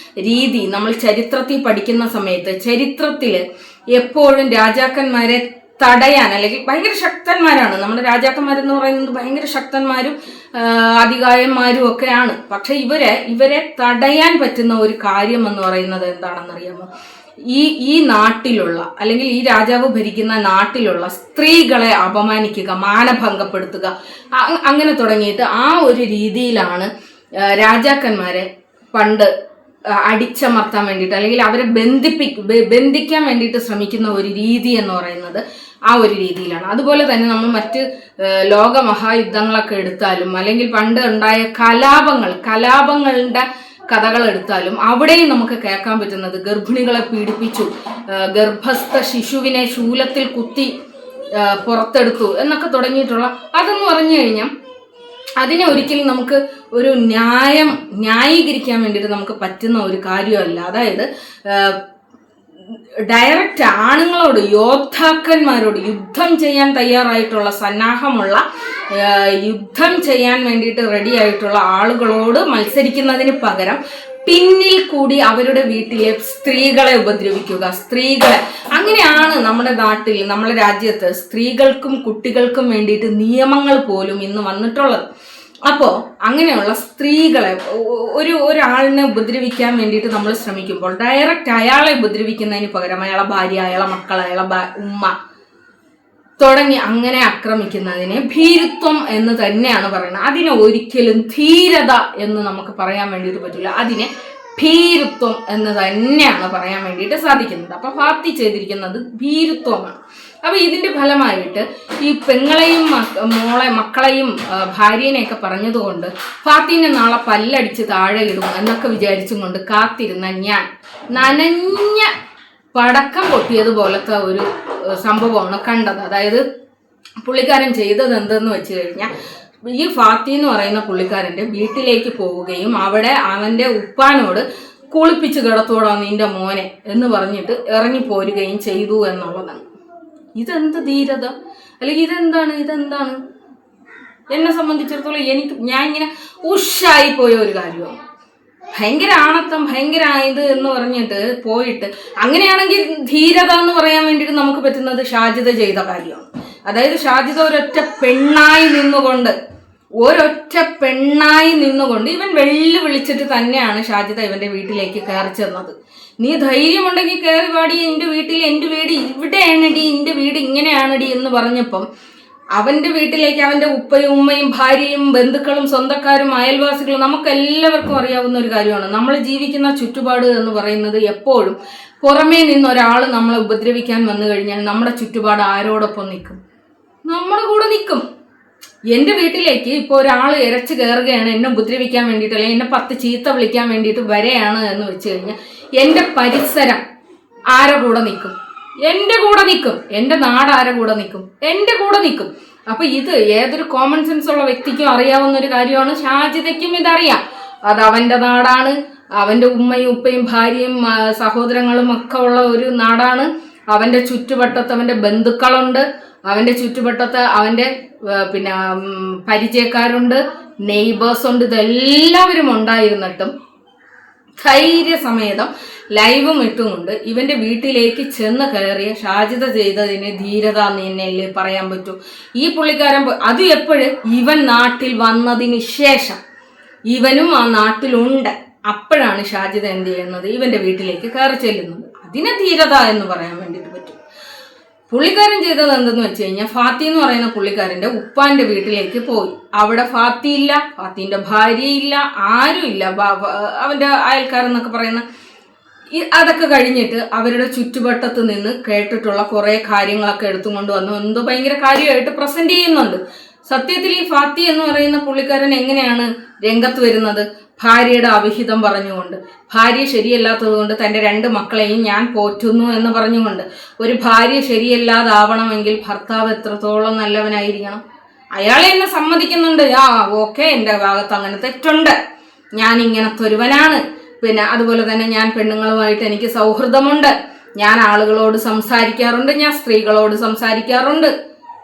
രീതി നമ്മൾ ചരിത്രത്തിൽ പഠിക്കുന്ന സമയത്ത്, ചരിത്രത്തിൽ എപ്പോഴും രാജാക്കന്മാരെ തടയാൻ, അല്ലെങ്കിൽ ഭയങ്കര ശക്തന്മാരാണ് നമ്മുടെ രാജാക്കന്മാരെന്ന് പറയുന്നത്, ഭയങ്കര ശക്തന്മാരും അധികായന്മാരും ഒക്കെയാണ്. പക്ഷെ ഇവരെ തടയാൻ പറ്റുന്ന ഒരു കാര്യം എന്ന് പറയുന്നത് എന്താണെന്നറിയാമോ? ഈ നാട്ടിലുള്ള, അല്ലെങ്കിൽ ഈ രാജാവ് ഭരിക്കുന്ന നാട്ടിലുള്ള സ്ത്രീകളെ അപമാനിക്കുക, മാനഭംഗപ്പെടുത്തുക, അങ്ങനെ തുടങ്ങിയിട്ട് ആ ഒരു രീതിയിലാണ് രാജാക്കന്മാരെ പണ്ട് അടിച്ചമർത്താൻ വേണ്ടിയിട്ട്, അല്ലെങ്കിൽ അവരെ ബന്ധിക്കാൻ വേണ്ടിയിട്ട് ശ്രമിക്കുന്ന ഒരു രീതി എന്ന് പറയുന്നത് ആ ഒരു രീതിയിലാണ്. അതുപോലെ തന്നെ നമ്മൾ മറ്റ് ലോകമഹായുദ്ധങ്ങളൊക്കെ എടുത്താലും, അല്ലെങ്കിൽ പണ്ട് ഉണ്ടായ കലാപങ്ങളുടെ കഥകൾ എടുത്താലും അവിടെയും നമുക്ക് കേൾക്കാൻ പറ്റുന്നത് ഗർഭിണികളെ പീഡിപ്പിച്ചു, ഗർഭസ്ഥ ശിശുവിനെ ശൂലത്തിൽ കുത്തി പുറത്തെടുത്തു എന്നൊക്കെ തുടങ്ങിയിട്ടുള്ള, അതെന്ന് പറഞ്ഞു കഴിഞ്ഞാൽ അതിനെ ഒരിക്കലും നമുക്ക് ഒരു ന്യായീകരിക്കാൻ വേണ്ടിയിട്ട് നമുക്ക് പറ്റുന്ന ഒരു കാര്യമല്ല. അതായത് ഡയറക്റ്റ് ആണുങ്ങളോട്, യോദ്ധാക്കന്മാരോട്, യുദ്ധം ചെയ്യാൻ തയ്യാറായിട്ടുള്ള, സന്നാഹമുള്ള, യുദ്ധം ചെയ്യാൻ വേണ്ടിയിട്ട് റെഡി ആയിട്ടുള്ള ആളുകളോട് മത്സരിക്കുന്നതിന് പകരം പിന്നിൽ കൂടി അവരുടെ വീട്ടിലെ സ്ത്രീകളെ ഉപദ്രവിക്കുക, അങ്ങനെയാണ് നമ്മുടെ നാട്ടിൽ, നമ്മുടെ രാജ്യത്ത് സ്ത്രീകൾക്കും കുട്ടികൾക്കും വേണ്ടിയിട്ട് നിയമങ്ങൾ പോലും ഇന്ന് വന്നിട്ടുള്ളത്. അപ്പോൾ അങ്ങനെയുള്ള സ്ത്രീകളെ ഒരാളിനെ ഉപദ്രവിക്കാൻ വേണ്ടിയിട്ട് നമ്മൾ ശ്രമിക്കുമ്പോൾ ഡയറക്റ്റ് അയാളെ ഉപദ്രവിക്കുന്നതിന് പകരം അയാളെ ഭാര്യ, അയാളെ മക്കൾ, അയാളെ ഉമ്മ തുടങ്ങി അങ്ങനെ ആക്രമിക്കുന്നതിനെ ഭീരുത്വം എന്ന് തന്നെയാണ് പറയുന്നത്. അതിനെ ഒരിക്കലും ധീരത എന്ന് നമുക്ക് പറയാൻ വേണ്ടിയിട്ട് പറ്റില്ല, അതിനെ ഭീരുത്വം എന്ന് തന്നെയാണ് പറയാൻ വേണ്ടിയിട്ട് സാധിക്കുന്നത്. അപ്പോൾ ഫാത്തി ചെയ്തിരിക്കുന്നത് ഭീരുത്വമാണ്. അപ്പോൾ ഇതിൻ്റെ ഫലമായിട്ട് ഈ പെങ്ങളെയും മക്കളെയും ഭാര്യനെയൊക്കെ പറഞ്ഞതുകൊണ്ട് ഫാത്തിനെ നാളെ പല്ലടിച്ച് താഴെ ഇടും എന്നൊക്കെ വിചാരിച്ചും കൊണ്ട് കാത്തിരുന്ന ഞാൻ നനഞ്ഞ പടക്കം പൊട്ടിയതുപോലത്തെ ഒരു സംഭവമാണ് കണ്ടത്. അതായത് പുള്ളിക്കാരൻ ചെയ്തത് എന്തെന്ന് വെച്ച് കഴിഞ്ഞാൽ, ഈ ഫാത്തി എന്ന് പറയുന്ന പുള്ളിക്കാരൻ്റെ വീട്ടിലേക്ക് പോവുകയും അവിടെ അവൻ്റെ ഉപ്പാനോട് കുളിപ്പിച്ച് കിടത്തോടാ നിന്റെ മോനെ എന്ന് പറഞ്ഞിട്ട് ഇറങ്ങിപ്പോരുകയും ചെയ്തു എന്നുള്ളതാണ്. ഇതെന്ത് ധീരത, അല്ലെങ്കിൽ ഇതെന്താണ് എന്നെ സംബന്ധിച്ചിടത്തോളം ഞാൻ ഇങ്ങനെ ഉഷായി പോയ ഒരു കാര്യമാണ്. ഭയങ്കര ആണത്തം, ഭയങ്കര ഇത് എന്ന് പറഞ്ഞിട്ട് പോയിട്ട്, അങ്ങനെയാണെങ്കിൽ ധീരത എന്ന് പറയാൻ വേണ്ടിയിട്ട് നമുക്ക് പറ്റുന്നത് ഷാജിദ ചെയ്ത കാര്യമാണ്. അതായത് ഷാജിദ ഒരൊറ്റ പെണ്ണായി നിന്നുകൊണ്ട് ഇവൻ വിളിച്ചിട്ട് തന്നെയാണ് ഷാജിദ ഇവന്റെ വീട്ടിലേക്ക് കയറി ചെന്നത്. നീ ധൈര്യമുണ്ടെങ്കിൽ കയറി പാടി എൻ്റെ വീട്ടിൽ, എൻ്റെ വീട് ഇവിടെയാണടി, എൻ്റെ വീട് ഇങ്ങനെയാണടി എന്ന് പറഞ്ഞപ്പം അവന്റെ വീട്ടിലേക്ക് അവന്റെ ഉപ്പയും ഉമ്മയും ഭാര്യയും ബന്ധുക്കളും സ്വന്തക്കാരും അയൽവാസികളും നമുക്കെല്ലാവർക്കും അറിയാവുന്ന ഒരു കാര്യമാണ്. നമ്മൾ ജീവിക്കുന്ന ചുറ്റുപാട് എന്ന് പറയുന്നത് എപ്പോഴും പുറമേ നിന്ന് ഒരാൾ നമ്മളെ ഉപദ്രവിക്കാൻ വന്നു കഴിഞ്ഞാൽ നമ്മുടെ ചുറ്റുപാട് ആരോടൊപ്പം നിൽക്കും? നമ്മുടെ കൂടെ നിൽക്കും. എൻ്റെ വീട്ടിലേക്ക് ഇപ്പോൾ ഒരാൾ ഇരച്ചു കയറുകയാണ് എന്നെ ഉപദ്രവിക്കാൻ വേണ്ടിയിട്ട്, അല്ലെങ്കിൽ എന്നെ 10 ചീത്ത വിളിക്കാൻ വേണ്ടിയിട്ട് വരെയാണ് എന്ന് വെച്ച് കഴിഞ്ഞാൽ എൻ്റെ പരിസരം ആരെ കൂടെ നിൽക്കും? എൻ്റെ കൂടെ നിൽക്കും. എൻ്റെ നാട് ആരെ കൂടെ നിൽക്കും? എൻ്റെ കൂടെ നിൽക്കും. അപ്പൊ ഇത് ഏതൊരു കോമൺ സെൻസ് ഉള്ള വ്യക്തിക്കും അറിയാവുന്ന ഒരു കാര്യമാണ്. ഷാജിദയ്ക്കും ഇതറിയാം. അത് അവന്റെ നാടാണ്, അവന്റെ ഉമ്മയും ഉപ്പയും ഭാര്യയും സഹോദരങ്ങളും ഒക്കെ ഉള്ള ഒരു നാടാണ്. അവന്റെ ചുറ്റുവട്ടത്ത് അവന്റെ ബന്ധുക്കളുണ്ട്, അവന്റെ ചുറ്റുവട്ടത്ത് അവന്റെ പരിചയക്കാരുണ്ട്, നെയ്ബേഴ്സ് ഉണ്ട്. ഇതെല്ലാവരും ഉണ്ടായിരുന്നിട്ടും ധൈര്യസമേതം ലൈവും ഇട്ടുകൊണ്ട് ഇവന്റെ വീട്ടിലേക്ക് ചെന്ന് കയറിയ ഷാജിദ ചെയ്തതിന് ധീരത എന്നല്ലേ പറയാൻ പറ്റൂ? ഈ പുള്ളിക്കാരൻ അത് എപ്പോഴും ഇവൻ നാട്ടിൽ വന്നതിന് ശേഷം, ഇവനും ആ നാട്ടിലുണ്ട്, അപ്പോഴാണ് ഷാജിദ എന്ത് ചെയ്യുന്നത്? ഇവന്റെ വീട്ടിലേക്ക് കയറി ചെല്ലുന്നത്. അതിനെ ധീരത എന്ന് പറയാൻ വേണ്ടിയിട്ട് പറ്റും. പുള്ളിക്കാരൻ ചെയ്തത് എന്തെന്ന് വെച്ച് കഴിഞ്ഞാൽ, ഫാത്തി എന്ന് പറയുന്ന പുള്ളിക്കാരന്റെ ഉപ്പാന്റെ വീട്ടിലേക്ക് പോയി. അവിടെ ഫാത്തി ഇല്ല, ഫാത്തിന്റെ ഭാര്യയില്ല, ആരുമില്ല, അവന്റെ അയൽക്കാരെന്നൊക്കെ പറയുന്ന അതൊക്കെ കഴിഞ്ഞിട്ട് അവരുടെ ചുറ്റുവട്ടത്ത് നിന്ന് കേട്ടിട്ടുള്ള കുറെ കാര്യങ്ങളൊക്കെ എടുത്തുകൊണ്ട് വന്നു എന്തോ ഭയങ്കര കാര്യമായിട്ട് പ്രസന്റ് ചെയ്യുന്നുണ്ട്. സത്യത്തിൽ ഈ ഫാത്തി എന്ന് പറയുന്ന പുള്ളിക്കാരൻ എങ്ങനെയാണ് രംഗത്ത് വരുന്നത്? ഭാര്യയുടെ അവിഹിതം പറഞ്ഞുകൊണ്ട്, ഭാര്യ ശരിയല്ലാത്തത് കൊണ്ട് തൻ്റെ 2 മക്കളെയും ഞാൻ പോറ്റുന്നു എന്ന് പറഞ്ഞുകൊണ്ട്. ഒരു ഭാര്യ ശരിയല്ലാതാവണമെങ്കിൽ ഭർത്താവ് എത്രത്തോളം നല്ലവനായിരിക്കണം? അയാളെ എന്നെ സമ്മതിക്കുന്നുണ്ട്, ഓക്കെ, എൻ്റെ ഭാഗത്ത് അങ്ങനെ തെറ്റുണ്ട്, ഞാൻ ഇങ്ങനത്തെ ഒരുവനാണ്, അതുപോലെ തന്നെ ഞാൻ പെണ്ണുങ്ങളുമായിട്ട് എനിക്ക് സൗഹൃദമുണ്ട്, ഞാൻ ആളുകളോട് സംസാരിക്കാറുണ്ട്, ഞാൻ സ്ത്രീകളോട് സംസാരിക്കാറുണ്ട്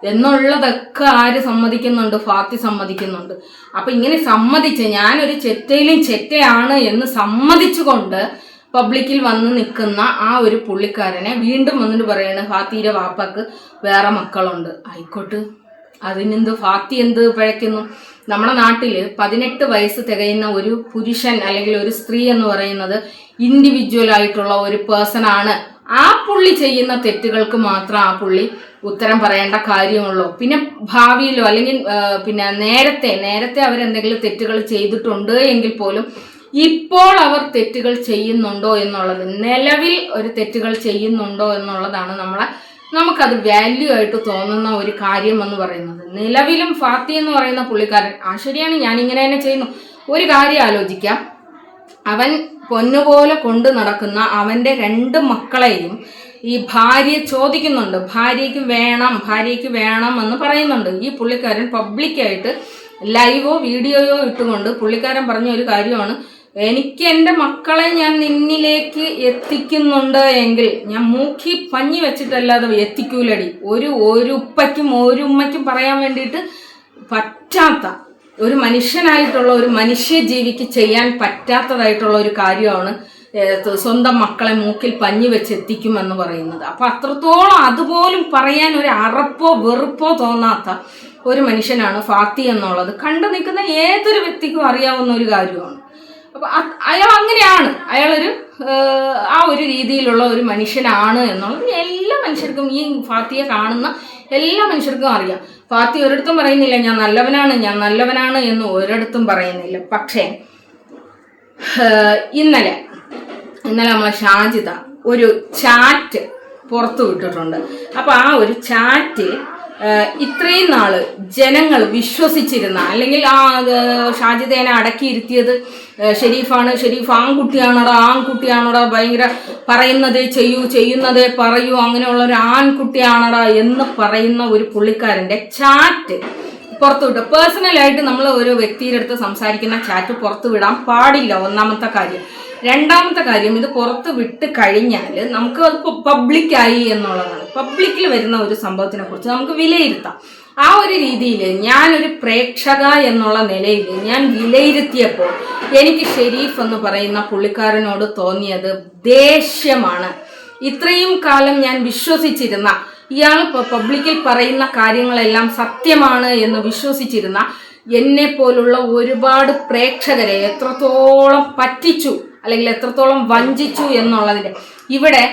എന്നുള്ളതൊക്കെ ആര് സമ്മതിക്കുന്നുണ്ട്? ഫാത്തി സമ്മതിക്കുന്നുണ്ട്. അപ്പൊ ഇങ്ങനെ സമ്മതിച്ച് ഞാനൊരു ചെറ്റയിലും ചെറ്റയാണ് എന്ന് സമ്മതിച്ചുകൊണ്ട് പബ്ലിക്കിൽ വന്ന് നിൽക്കുന്ന ആ ഒരു പുള്ളിക്കാരനെ വീണ്ടും വന്നിട്ട് പറയാണ് ഫാത്തിയുടെ വാപ്പക്ക് വേറെ മക്കളുണ്ട്. ആയിക്കോട്ടെ, അതിനെന്ത്? ഫാത്തി എന്ത് പിഴയ്ക്കുന്നു? നമ്മുടെ നാട്ടില് 18 വയസ്സ് തികയുന്ന ഒരു പുരുഷൻ അല്ലെങ്കിൽ ഒരു സ്ത്രീ എന്ന് പറയുന്നത് ഇൻഡിവിജ്വൽ ആയിട്ടുള്ള ഒരു പേഴ്സൺ ആണ്. ആ പുള്ളി ചെയ്യുന്ന തെറ്റുകൾക്ക് മാത്രം ആ പുള്ളി ഉത്തരം പറയേണ്ട കാര്യമുള്ളൂ. പിന്നെ ഭാവിയിലോ അല്ലെങ്കിൽ നേരത്തെ അവരെന്തെങ്കിലും തെറ്റുകൾ ചെയ്തിട്ടുണ്ട് എങ്കിൽ പോലും ഇപ്പോൾ അവർ തെറ്റുകൾ ചെയ്യുന്നുണ്ടോ എന്നുള്ളത്, നിലവിൽ ഒരു തെറ്റുകൾ ചെയ്യുന്നുണ്ടോ എന്നുള്ളതാണ് നമുക്കത് വാല്യൂ ആയിട്ട് തോന്നുന്ന ഒരു കാര്യം എന്ന് പറയുന്നത്. നിലവിലും ഫാത്തി എന്ന് പറയുന്ന പുള്ളിക്കാരൻ ശരിയാണ്, ഞാൻ ഇങ്ങനെ തന്നെ ചെയ്യുന്നു. ഒരു കാര്യം ആലോചിക്കാം, അവൻ പൊന്നുപോലെ കൊണ്ടു നടക്കുന്ന അവന്റെ 2 മക്കളെയും ഈ ഭാര്യ ചോദിക്കുന്നുണ്ട്, ഭാര്യയ്ക്ക് വേണം എന്ന് പറയുന്നുണ്ട്. ഈ പുള്ളിക്കാരൻ പബ്ലിക്കായിട്ട് ലൈവോ വീഡിയോയോ ഇട്ടുകൊണ്ട് പുള്ളിക്കാരൻ പറഞ്ഞ ഒരു കാര്യമാണ്, എനിക്ക് എൻ്റെ മക്കളെ ഞാൻ നിന്നിലേക്ക് എത്തിക്കുന്നുണ്ട് എങ്കിൽ ഞാൻ മൂക്കി പഞ്ഞി വെച്ചിട്ടല്ലാതെ എത്തിക്കൂലടി. ഒരു ഉപ്പയ്ക്കും ഒരു ഉമ്മയ്ക്കും പറയാൻ വേണ്ടിയിട്ട് പറ്റാത്ത ഒരു മനുഷ്യനായിട്ടുള്ള ഒരു മനുഷ്യജീവിക്ക് ചെയ്യാൻ പറ്റാത്തതായിട്ടുള്ള ഒരു കാര്യമാണ് സ്വന്തം മക്കളെ മൂക്കിൽ പഞ്ഞി വെച്ച് എത്തിക്കുമെന്ന് പറയുന്നത്. അപ്പൊ അത്രത്തോളം അതുപോലും പറയാൻ ഒരു അറപ്പോ വെറുപ്പോ തോന്നാത്ത ഒരു മനുഷ്യനാണ് ഫാത്തി എന്നുള്ളത് കണ്ടു നിൽക്കുന്ന ഏതൊരു വ്യക്തിക്കും അറിയാവുന്ന ഒരു കാര്യമാണ്. അപ്പൊ അയാൾ അങ്ങനെയാണ്, അയാളൊരു ആ ഒരു രീതിയിലുള്ള ഒരു മനുഷ്യനാണ് എന്നുള്ളത് എല്ലാ മനുഷ്യർക്കും, ഈ ഫാത്തിയെ കാണുന്ന എല്ലാ മനുഷ്യർക്കും അറിയാം. ഫാത്തി ഒരിടത്തും പറയുന്നില്ല ഞാൻ നല്ലവനാണ് എന്ന് ഒരിടത്തും പറയുന്നില്ല. പക്ഷേ ഇന്നലെ നമ്മളെ ഷാജിദ ഒരു ചാറ്റ് പുറത്തു വിട്ടിട്ടുണ്ട്. അപ്പൊ ആ ഒരു ചാറ്റിൽ ഇത്രയും നാള് ജനങ്ങൾ വിശ്വസിച്ചിരുന്ന, അല്ലെങ്കിൽ ഷാജിദേനെ അടക്കിയിരുത്തിയത് ഷെരീഫ് ആൺകുട്ടിയാണടാ, ഭയങ്കര പറയുന്നതേ ചെയ്യൂ, ചെയ്യുന്നതേ പറയൂ, അങ്ങനെയുള്ള ഒരു ആൺകുട്ടിയാണടാ എന്ന് പറയുന്ന ഒരു പുള്ളിക്കാരന്റെ ചാറ്റ് പുറത്തുവിട്ടു. പേഴ്സണലായിട്ട് നമ്മൾ ഒരു വ്യക്തിയുടെ അടുത്ത് സംസാരിക്കുന്ന ചാറ്റ് പുറത്തു വിടാൻ പാടില്ല, ഒന്നാമത്തെ കാര്യം. രണ്ടാമത്തെ കാര്യം, ഇത് പുറത്ത് വിട്ട് കഴിഞ്ഞാൽ നമുക്ക് അത് പബ്ലിക്കായി എന്നുള്ളതാണ്. പബ്ലിക്കിൽ വരുന്ന ഒരു സംഭവത്തിനെ കുറിച്ച് നമുക്ക് വിലയിരുത്താം. ആ ഒരു രീതിയിൽ ഞാനൊരു പ്രേക്ഷക എന്നുള്ള നിലയിൽ ഞാൻ വിലയിരുത്തിയപ്പോൾ എനിക്ക് ഷെരീഫ് എന്ന് പറയുന്ന പുള്ളിക്കാരനോട് തോന്നിയത് ദേഷ്യമാണ്. ഇത്രയും കാലം ഞാൻ വിശ്വസിച്ചിരുന്ന, ഇയാൾ പബ്ലിക്കിൽ പറയുന്ന കാര്യങ്ങളെല്ലാം സത്യമാണ് എന്ന് വിശ്വസിച്ചിരുന്ന എന്നെ പോലുള്ള ഒരുപാട് പ്രേക്ഷകരെ എത്രത്തോളം പറ്റിച്ചു അല്ലെങ്കിൽ എത്രത്തോളം വഞ്ചിച്ചു എന്നുള്ളതിൻ്റെ ഇവിടെ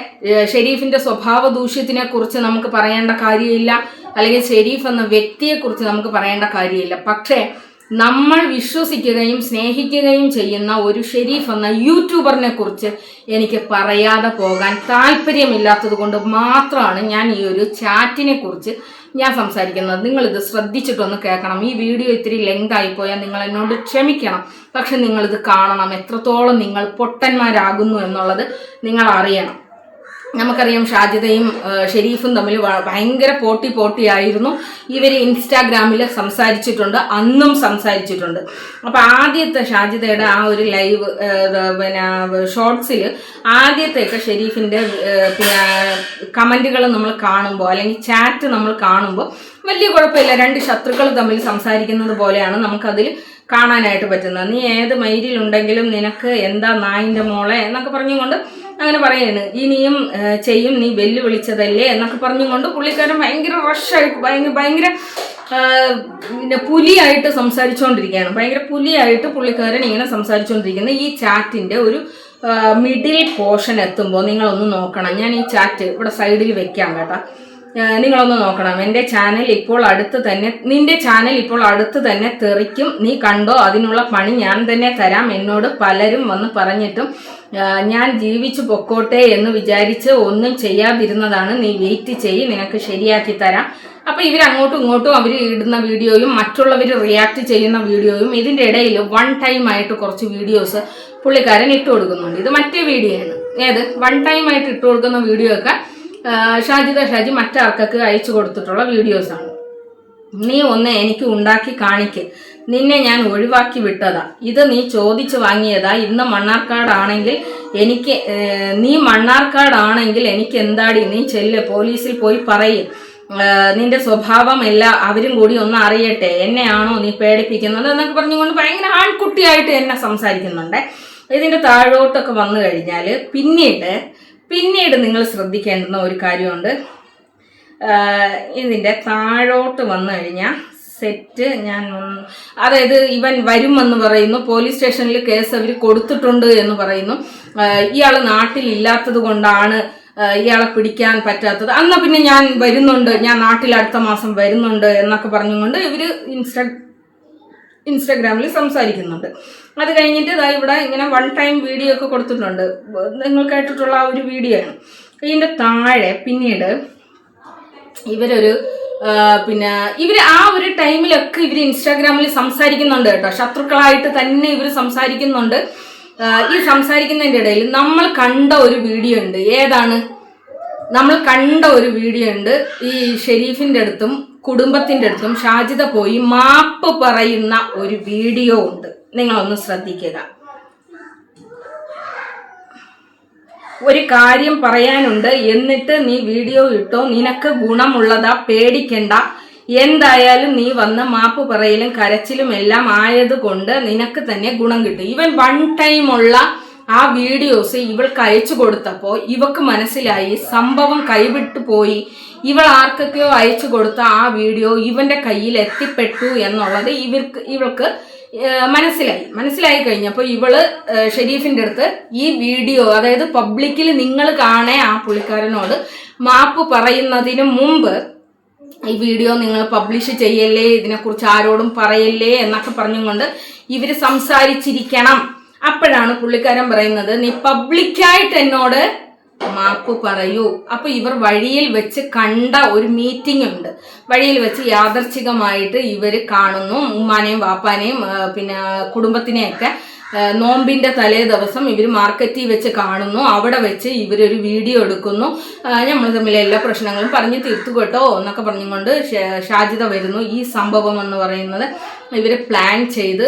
ഷെരീഫിന്റെ സ്വഭാവ ദൂഷ്യത്തിനെ കുറിച്ച് നമുക്ക് പറയേണ്ട കാര്യമില്ല, അല്ലെങ്കിൽ ഷെരീഫ് എന്ന വ്യക്തിയെക്കുറിച്ച് നമുക്ക് പറയേണ്ട കാര്യമില്ല. പക്ഷേ നമ്മൾ വിശ്വസിക്കുകയും സ്നേഹിക്കുകയും ചെയ്യുന്ന ഒരു ഷെരീഫ് എന്ന യൂട്യൂബറിനെ കുറിച്ച് എനിക്ക് പറയാതെ പോകാൻ താല്പര്യമില്ലാത്തത് കൊണ്ട് മാത്രമാണ് ഞാൻ ഈ ഒരു ചാറ്റിനെ കുറിച്ച് ഞാൻ സംസാരിക്കുന്നത്. നിങ്ങളിത് ശ്രദ്ധിച്ചിട്ടൊന്ന് കേൾക്കണം. ഈ വീഡിയോ ഇത്തിരി ലെങ്ത് ആയിപ്പോയാൽ നിങ്ങൾ എന്നോട് ക്ഷമിക്കണം. പക്ഷെ നിങ്ങളിത് കാണണം. എത്രത്തോളം നിങ്ങൾ പൊട്ടന്മാരാകുന്നു എന്നുള്ളത് നിങ്ങൾ അറിയണം. നമുക്കറിയാം ഷാജിദയും ഷെരീഫും തമ്മിൽ ഭയങ്കര പോട്ടിയായിരുന്നു. ഇവർ ഇൻസ്റ്റാഗ്രാമിൽ സംസാരിച്ചിട്ടുണ്ട്, അന്നും സംസാരിച്ചിട്ടുണ്ട്. അപ്പം ആദ്യത്തെ ഷാജിദയുടെ ആ ഒരു ലൈവ് ഷോർട്സിൽ ആദ്യത്തെയൊക്കെ ഷെരീഫിൻ്റെ കമൻറ്റുകൾ നമ്മൾ കാണുമ്പോൾ അല്ലെങ്കിൽ ചാറ്റ് നമ്മൾ കാണുമ്പോൾ വലിയ കുഴപ്പമില്ല. രണ്ട് ശത്രുക്കൾ തമ്മിൽ സംസാരിക്കുന്നത് പോലെയാണ് നമുക്കതിൽ കാണാനായിട്ട് പറ്റുന്നത്. നീ ഏത് മൈരിലുണ്ടെങ്കിലും നിനക്ക് എന്താ നായിൻ്റെ മോളെ എന്നൊക്കെ പറഞ്ഞുകൊണ്ട് അങ്ങനെ പറയാണ്. ഇനിയും ചെയ്യും, നീ വെല്ലുവിളിച്ചതല്ലേ എന്നൊക്കെ പറഞ്ഞുകൊണ്ട് പുള്ളിക്കാരൻ ഭയങ്കര റഷായിട്ട് ഭയങ്കര പുലിയായിട്ട് സംസാരിച്ചുകൊണ്ടിരിക്കുകയാണ്. ഭയങ്കര പുലിയായിട്ട് പുള്ളിക്കാരൻ ഇങ്ങനെ സംസാരിച്ചുകൊണ്ടിരിക്കുന്നത്. ഈ ചാറ്റിൻ്റെ ഒരു മിഡിൽ പോർഷൻ എത്തുമ്പോൾ നിങ്ങളൊന്ന് നോക്കണം. ഞാൻ ഈ ചാറ്റ് ഇവിടെ സൈഡിൽ വെക്കാം കേട്ടോ. നിങ്ങളൊന്ന് നോക്കണം. എൻ്റെ ചാനൽ ഇപ്പോൾ അടുത്ത് തന്നെ, നിന്റെ ചാനൽ ഇപ്പോൾ അടുത്ത് തന്നെ തെറിക്കും, നീ കണ്ടോ, അതിനുള്ള പണി ഞാൻ തന്നെ തരാം. എന്നോട് പലരും വന്ന് പറഞ്ഞിട്ടും ഞാൻ ജീവിച്ചു പൊക്കോട്ടെ എന്ന് വിചാരിച്ച് ഒന്നും ചെയ്യാതിരുന്നതാണ്. നീ വെയിറ്റ് ചെയ്യ്, നിനക്ക് ശരിയാക്കി തരാം. അപ്പോൾ ഇവർ അങ്ങോട്ടും ഇങ്ങോട്ടും അവർ ഇടുന്ന വീഡിയോയും മറ്റുള്ളവർ റിയാക്ട് ചെയ്യുന്ന വീഡിയോയും ഇതിൻ്റെ ഇടയിൽ വൺ ടൈം ആയിട്ട് കുറച്ച് വീഡിയോസ് പുള്ളിക്കാരൻ ഇട്ട് കൊടുക്കുന്നുണ്ട്. ഇത് മറ്റേ വീഡിയോ ആണ്. ഏത് വൺ ടൈം ആയിട്ട് ഇട്ട് കൊടുക്കുന്ന വീഡിയോ ഒക്കെ ഷാജി മറ്റാർക്കൊക്കെ അയച്ചു കൊടുത്തിട്ടുള്ള വീഡിയോസാണ്. നീ ഒന്ന് എനിക്ക് ഉണ്ടാക്കി കാണിക്ക്, നിന്നെ ഞാൻ ഒഴിവാക്കി വിട്ടതാ, ഇത് നീ ചോദിച്ചു വാങ്ങിയതാ. ഇന്ന് മണ്ണാർക്കാടാണെങ്കിൽ എനിക്ക്, നീ മണ്ണാർക്കാടാണെങ്കിൽ എനിക്ക് എന്താടി, നീ ചെല്ല് പോലീസിൽ പോയി പറയും, നിന്റെ സ്വഭാവം എല്ലാം അവരും കൂടി ഒന്ന് അറിയട്ടെ, എന്നെയാണോ നീ പേടിപ്പിക്കുന്നത് എന്നൊക്കെ പറഞ്ഞുകൊണ്ട് ഭയങ്കര ആൺകുട്ടിയായിട്ട് എന്നെ സംസാരിക്കുന്നുണ്ട്. ഇതിൻ്റെ താഴോട്ടൊക്കെ വന്നു കഴിഞ്ഞാൽ പിന്നീട് നിങ്ങൾ ശ്രദ്ധിക്കേണ്ടുന്ന ഒരു കാര്യമുണ്ട്. ഇതിൻ്റെ താഴോട്ട് വന്നു കഴിഞ്ഞാൽ സെറ്റ് അതായത് ഇവൻ വരുമെന്ന് പറയുന്നു, പോലീസ് സ്റ്റേഷനിൽ കേസ് അവർ കൊടുത്തിട്ടുണ്ട് എന്ന് പറയുന്നു. ഇയാൾ നാട്ടിലില്ലാത്തത് കൊണ്ടാണ് ഇയാളെ പിടിക്കാൻ പറ്റാത്തത്. എന്നാൽ പിന്നെ ഞാൻ വരുന്നുണ്ട്, ഞാൻ നാട്ടിൽ അടുത്ത മാസം വരുന്നുണ്ട് എന്നൊക്കെ പറഞ്ഞുകൊണ്ട് ഇവർ ഇൻസ്റ്റാഗ്രാമിൽ സംസാരിക്കുന്നുണ്ട്. അത് കഴിഞ്ഞിട്ട് ഇതാ ഇവിടെ ഇങ്ങനെ വൺ ടൈം വീഡിയോ ഒക്കെ കൊടുത്തിട്ടുണ്ട്. നിങ്ങൾ കേട്ടിട്ടുള്ള ആ ഒരു വീഡിയോ ആണ്. ഇതിൻ്റെ താഴെ പിന്നീട് ഇവരൊരു ഇവർ ആ ഒരു ടൈമിലൊക്കെ ഇവർ ഇൻസ്റ്റാഗ്രാമിൽ സംസാരിക്കുന്നുണ്ട് കേട്ടോ. ശത്രുക്കളായിട്ട് തന്നെ ഇവർ സംസാരിക്കുന്നുണ്ട്. ഈ സംസാരിക്കുന്നതിൻ്റെ ഇടയിൽ നമ്മൾ കണ്ട ഒരു വീഡിയോ ഉണ്ട്. ഏതാണ്? നമ്മൾ കണ്ട ഒരു വീഡിയോ ഉണ്ട്. ഈ ഷെരീഫിൻ്റെ അടുത്തും കുടുംബത്തിൻ്റെ അടുത്തും ഷാജിദ പോയി മാപ്പ് പറയുന്ന ഒരു വീഡിയോ ഉണ്ട്. നിങ്ങളൊന്ന് ശ്രദ്ധിക്കുക. ഒരു കാര്യം പറയാനുണ്ട്, എന്നിട്ട് നീ വീഡിയോ ഇട്ടോ, നിനക്ക് ഗുണമുള്ളതാ, പേടിക്കണ്ട, എന്തായാലും നീ വന്ന് മാപ്പ് പറയലും കരച്ചിലും എല്ലാം ആയതുകൊണ്ട് നിനക്ക് തന്നെ ഗുണം കിട്ടും. ഇവൻ വൺ ടൈം ഉള്ള ആ വീഡിയോസ് ഇവൾക്ക് അയച്ചു കൊടുത്തപ്പോൾ ഇവക്ക് മനസ്സിലായി സംഭവം കൈവിട്ടു പോയി, ഇവൾ ആർക്കൊക്കെയോ അയച്ചു കൊടുത്ത ആ വീഡിയോ ഇവന്റെ കയ്യിൽ എത്തിപ്പെട്ടു എന്നുള്ളത് ഇവൾക്ക് മനസ്സിലായി കഴിഞ്ഞപ്പോൾ ഇവള് ഷെരീഫിന്റെ അടുത്ത് ഈ വീഡിയോ, അതായത് പബ്ലിക്കിൽ നിങ്ങൾ കാണേ ആ പുള്ളിക്കാരനോട് മാപ്പ് പറയുന്നതിന് മുമ്പ് ഈ വീഡിയോ നിങ്ങൾ പബ്ലിഷ് ചെയ്യല്ലേ, ഇതിനെക്കുറിച്ച് ആരോടും പറയല്ലേ എന്നൊക്കെ പറഞ്ഞുകൊണ്ട് ഇവര് സംസാരിച്ചിരിക്കണം. അപ്പോഴാണ് പുള്ളിക്കാരൻ പറയുന്നത്, നീ പബ്ലിക്കായിട്ട് എന്നോട് മാപ്പ് പറയൂ. അപ്പൊ ഇവർ വഴിയിൽ വെച്ച് കണ്ട ഒരു മീറ്റിംഗ് ഉണ്ട്. വഴിയിൽ വെച്ച് യാദർച്ഛികമായിട്ട് ഇവർ കാണുന്നു, ഉമ്മാനെയും വാപ്പാനെയും പിന്നെ കുടുംബത്തിനെയൊക്കെ നോമ്പിന്റെ തലേ ദിവസം ഇവർ മാർക്കറ്റിൽ വെച്ച് കാണുന്നു. അവിടെ വെച്ച് ഇവരൊരു വീഡിയോ എടുക്കുന്നു. നമ്മൾ തമ്മിൽ എല്ലാ പ്രശ്നങ്ങളും പറഞ്ഞ് തീർത്തു കേട്ടോ എന്നൊക്കെ പറഞ്ഞുകൊണ്ട് ഷാജിദ വരുന്നു. ഈ സംഭവം എന്ന് പറയുന്നത് ഇവർ പ്ലാൻ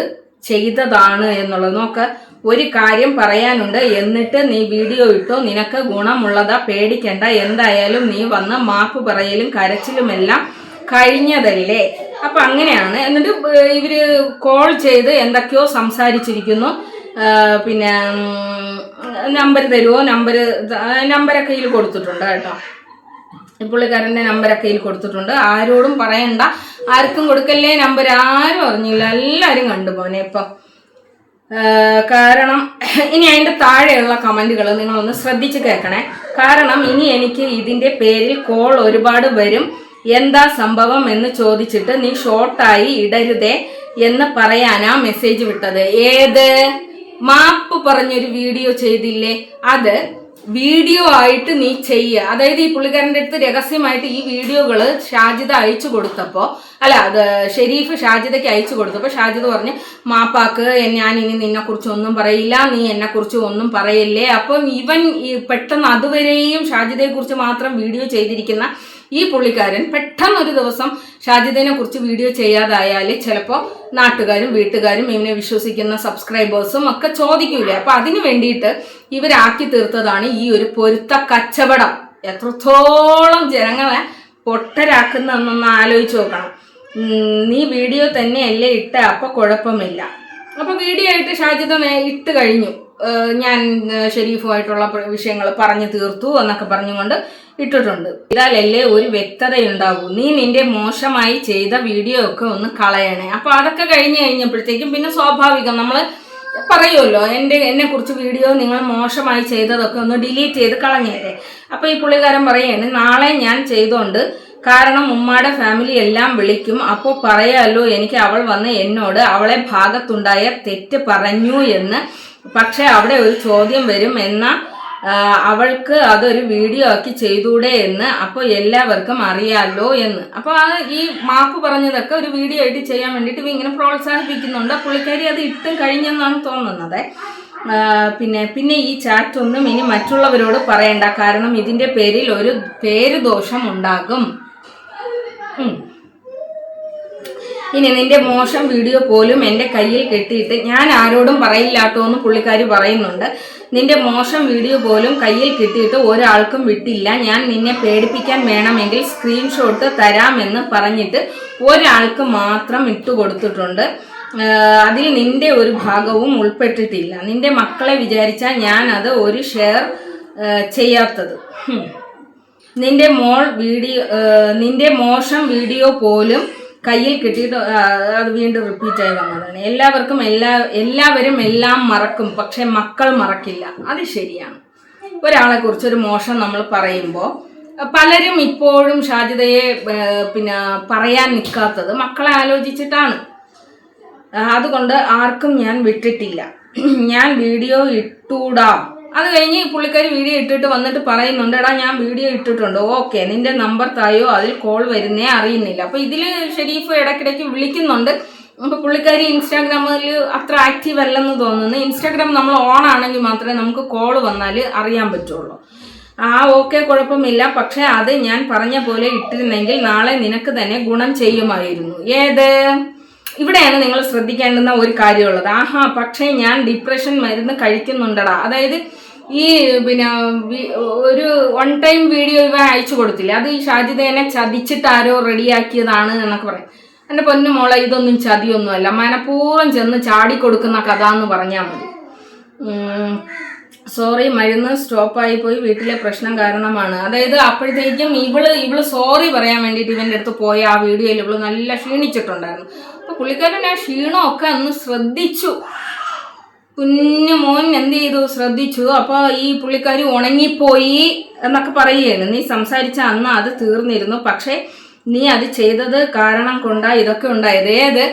ചെയ്തതാണ് എന്നുള്ളത്. നോക്ക്, ഒരു കാര്യം പറയാനുണ്ട്, എന്നിട്ട് നീ വീഡിയോ ഇട്ടോ, നിനക്ക് ഗുണമുള്ളതാ, പേടിക്കണ്ട, എന്തായാലും നീ വന്ന് മാപ്പ് പറയലും കരച്ചിലുമെല്ലാം കഴിഞ്ഞതല്ലേ. അപ്പൊ അങ്ങനെയാണ്. എന്നിട്ട് ഇവര് കോൾ ചെയ്ത് എന്തൊക്കെയോ സംസാരിച്ചിരിക്കുന്നു. പിന്നെ നമ്പർ തരുമോ, നമ്പരൊക്കെ ഇതിൽ കൊടുത്തിട്ടുണ്ട് കേട്ടോ. പുള്ളിക്കാരൻ്റെ നമ്പരൊക്കെ ഇതിൽ കൊടുത്തിട്ടുണ്ട്. ആരോടും പറയണ്ട, ആർക്കും കൊടുക്കല്ലേ നമ്പർ. ആരും അറിഞ്ഞില്ല, എല്ലാവരും കണ്ടു പോനെ ഇപ്പം. കാരണം ഇനി അതിൻ്റെ താഴെയുള്ള കമൻറ്റുകൾ നിങ്ങളൊന്ന് ശ്രദ്ധിച്ച് കേൾക്കണേ. കാരണം ഇനി എനിക്ക് ഇതിൻ്റെ പേരിൽ കോൾ ഒരുപാട് വരും. എന്താ സംഭവം എന്ന് ചോദിച്ചിട്ട് നീ ഷോർട്ടായി ഇടരുതേ എന്ന് പറയാനാ മെസ്സേജ് വിട്ടത്. ഏത് മാപ്പ് പറഞ്ഞൊരു വീഡിയോ ചെയ്തില്ലേ, അത് വീഡിയോ ആയിട്ട് നീ ചെയ്യുക. അതായത് ഈ പുള്ളിക്കാരൻ്റെ അടുത്ത് രഹസ്യമായിട്ട് ഈ വീഡിയോകൾ ഷാജിദ അയച്ചു കൊടുത്തപ്പോൾ, അല്ല അത് ഷെരീഫ് ഷാജിദയ്ക്ക് അയച്ചു കൊടുത്തപ്പോൾ ഷാജിദ പറഞ്ഞ് മാപ്പാക്ക്, ഞാൻ ഇനി നിന്നെക്കുറിച്ച് ഒന്നും പറയില്ല, നീ എന്നെക്കുറിച്ച് ഒന്നും പറയില്ലേ. അപ്പം ഇവൻ പെട്ടെന്ന് അതുവരെയും ഷാജിദയെക്കുറിച്ച് മാത്രം വീഡിയോ ചെയ്തിരിക്കുന്ന ഈ പുള്ളിക്കാരൻ പെട്ടെന്നൊരു ദിവസം ഷാജിദയെ കുറിച്ച് വീഡിയോ ചെയ്യാതായാൽ ചിലപ്പോൾ നാട്ടുകാരും വീട്ടുകാരും ഇവനെ വിശ്വസിക്കുന്ന സബ്സ്ക്രൈബേഴ്സും ഒക്കെ ചോദിക്കൂലേ. അപ്പൊ അതിനു വേണ്ടിയിട്ട് ഇവരാക്കി തീർത്തതാണ് ഈ ഒരു പൊരുത്ത കച്ചവടം. എത്രത്തോളം ജനങ്ങളെ പൊട്ടരാക്കുന്നതെന്നൊന്ന് ആലോചിച്ച് നോക്കണം. നീ വീഡിയോ തന്നെയല്ലേ ഇട്ട, അപ്പൊ കുഴപ്പമില്ല. അപ്പൊ വീഡിയോ ആയിട്ട് ഷാജിദ ഇട്ട് കഴിഞ്ഞു, ഞാൻ ഷെരീഫുമായിട്ടുള്ള വിഷയങ്ങൾ പറഞ്ഞു തീർത്തു എന്നൊക്കെ പറഞ്ഞുകൊണ്ട് ഇട്ടിട്ടുണ്ട്. ഇതാലല്ലേ ഒരു വ്യക്തതയുണ്ടാവൂ. നീ നിന്റെ മോശമായി ചെയ്ത വീഡിയോ ഒക്കെ ഒന്ന് കളയണേ. അപ്പൊ അതൊക്കെ കഴിഞ്ഞപ്പോഴത്തേക്കും പിന്നെ സ്വാഭാവികം നമ്മൾ പറയുമല്ലോ, എന്നെ കുറിച്ച് വീഡിയോ നിങ്ങൾ മോശമായി ചെയ്തതൊക്കെ ഒന്ന് ഡിലീറ്റ് ചെയ്ത് കളഞ്ഞേരെ. അപ്പൊ ഈ പുള്ളിക്കാരൻ പറയാണ്, നാളെ ഞാൻ ചെയ്തോണ്ട്, കാരണം ഉമ്മാടെ ഫാമിലി എല്ലാം വിളിക്കും, അപ്പോൾ പറയാലോ എനിക്ക് അവൾ വന്ന് എന്നോട് അവളെ ഭാഗത്തുണ്ടായ തെറ്റ് പറഞ്ഞു എന്ന്. പക്ഷെ അവിടെ ഒരു ചോദ്യം വരും, എന്നാ അവൾക്ക് അതൊരു വീഡിയോ ആക്കി ചെയ്തൂടെ എന്ന്, അപ്പോൾ എല്ലാവർക്കും അറിയാലോ എന്ന്. അപ്പോൾ ഈ മാപ്പ് പറഞ്ഞതൊക്കെ ഒരു വീഡിയോ ആയിട്ട് ചെയ്യാൻ വേണ്ടിയിട്ട് ഇങ്ങനെ പ്രോത്സാഹിപ്പിക്കുന്നുണ്ട്. പുള്ളിക്കാരി അത് ഇട്ടും കഴിഞ്ഞെന്നാണ് തോന്നുന്നത്. പിന്നെ ഈ ചാറ്റ് ഒന്നും ഇനി മറ്റുള്ളവരോട് പറയണ്ട, കാരണം ഇതിന്റെ പേരിൽ ഒരു പേര് ദോഷം ഉണ്ടാകും. ഇനി നിന്റെ മോശം വീഡിയോ പോലും എൻ്റെ കയ്യിൽ കെട്ടിയിട്ട് ഞാൻ ആരോടും പറയില്ലാട്ടോ എന്ന് പുള്ളിക്കാരി പറയുന്നുണ്ട്. നിന്റെ മോശം വീഡിയോ പോലും കയ്യിൽ കിട്ടിയിട്ട് ഒരാൾക്കും വിട്ടില്ല. ഞാൻ നിന്നെ പേടിപ്പിക്കാൻ വേണമെങ്കിൽ സ്ക്രീൻഷോട്ട് തരാമെന്ന് പറഞ്ഞിട്ട് ഒരാൾക്ക് മാത്രം ഇട്ടുകൊടുത്തിട്ടുണ്ട്. അതിൽ നിന്റെ ഒരു ഭാഗവും ഉൾപ്പെട്ടിട്ടില്ല. നിന്റെ മക്കളെ വിചാരിച്ചാൽ ഞാൻ അത് ഒരു ഷെയർ ചെയ്യാത്തത്. നിന്റെ മോശം വീഡിയോ പോലും കയ്യിൽ കിട്ടിയിട്ട് അത് വീണ്ടും റിപ്പീറ്റായി വന്നതാണ്. എല്ലാവരും എല്ലാം മറക്കും, പക്ഷെ മക്കൾ മറക്കില്ല. അത് ശരിയാണ്. ഒരാളെ കുറിച്ചൊരു മോശം നമ്മൾ പറയുമ്പോൾ പലരും ഇപ്പോഴും ഷാജിദയെ പറയാൻ നിൽക്കാത്തത് മക്കളെ ആലോചിച്ചിട്ടാണ്. അതുകൊണ്ട് ആർക്കും ഞാൻ വിട്ടിട്ടില്ല. ഞാൻ വീഡിയോ ഇട്ടൂടാ. അത് കഴിഞ്ഞ് പുള്ളിക്കാരി വീഡിയോ ഇട്ടിട്ട് വന്നിട്ട് പറയുന്നുണ്ട്, എടാ ഞാൻ വീഡിയോ ഇട്ടിട്ടുണ്ട്, ഓക്കെ നിന്റെ നമ്പർ തായോ, അതിൽ കോൾ വരുന്നേ അറിയുന്നില്ല. അപ്പൊ ഇതില് ഷെരീഫ് ഇടയ്ക്കിടയ്ക്ക് വിളിക്കുന്നുണ്ട്. അപ്പൊ പുള്ളിക്കാരി ഇൻസ്റ്റാഗ്രാമിൽ അത്ര ആക്റ്റീവ് അല്ലെന്ന് തോന്നുന്നു. ഇൻസ്റ്റാഗ്രാം നമ്മൾ ഓൺ ആണെങ്കിൽ മാത്രമേ നമുക്ക് കോൾ വന്നാൽ അറിയാൻ പറ്റുള്ളൂ. ഓക്കെ കുഴപ്പമില്ല, പക്ഷെ അത് ഞാൻ പറഞ്ഞ പോലെ ഇട്ടിരുന്നെങ്കിൽ നാളെ നിനക്ക് തന്നെ ഗുണം ചെയ്യുമായിരുന്നു. ഏത് ഇവിടെയാണ് നിങ്ങൾ ശ്രദ്ധിക്കേണ്ടുന്ന ഒരു കാര്യമുള്ളത്. പക്ഷേ ഞാൻ ഡിപ്രഷൻ മരുന്ന് കഴിക്കുന്നുണ്ടടാ. അതായത് ഈ ഒരു വൺ ടൈം വീഡിയോ ഇവ അയച്ചു കൊടുത്തില്ല, അത് ഈ ഷാജിദയെ ചതിച്ചിട്ട് ആരോ റെഡിയാക്കിയതാണ് എന്നൊക്കെ പറയും. എൻ്റെ പൊന്നു മോളെ, ഇതൊന്നും ചതിയൊന്നുമല്ല, മനഃപൂർവ്വം ചെന്ന് ചാടിക്കൊടുക്കുന്ന കഥ എന്ന് പറഞ്ഞാൽ മതി. സോറി, മരുന്ന് സ്റ്റോപ്പായി പോയി, വീട്ടിലെ പ്രശ്നം കാരണമാണ്. അതായത് അപ്പോഴത്തേക്കും ഇവള് സോറി പറയാൻ വേണ്ടിയിട്ട് ഇവൻ്റെ അടുത്ത് പോയ ആ വീഡിയോയിൽ ഇവള് നല്ല ക്ഷീണിച്ചിട്ടുണ്ടായിരുന്നു. അപ്പൊ പുള്ളിക്കാരൻ ആ ക്ഷീണമൊക്കെ ഒന്ന് ശ്രദ്ധിച്ചു. കുഞ്ഞു മോൻ എന്ത് ചെയ്തു, ശ്രദ്ധിച്ചു. അപ്പൊ ഈ പുള്ളിക്കാരി ഉണങ്ങിപ്പോയി എന്നൊക്കെ പറയുകയാണ്. നീ സംസാരിച്ച അന്ന് അത് തീർന്നിരുന്നു, പക്ഷെ നീ അത് ചെയ്തത് കാരണം കൊണ്ടാ ഇതൊക്കെ ഉണ്ടായത്. ഏത്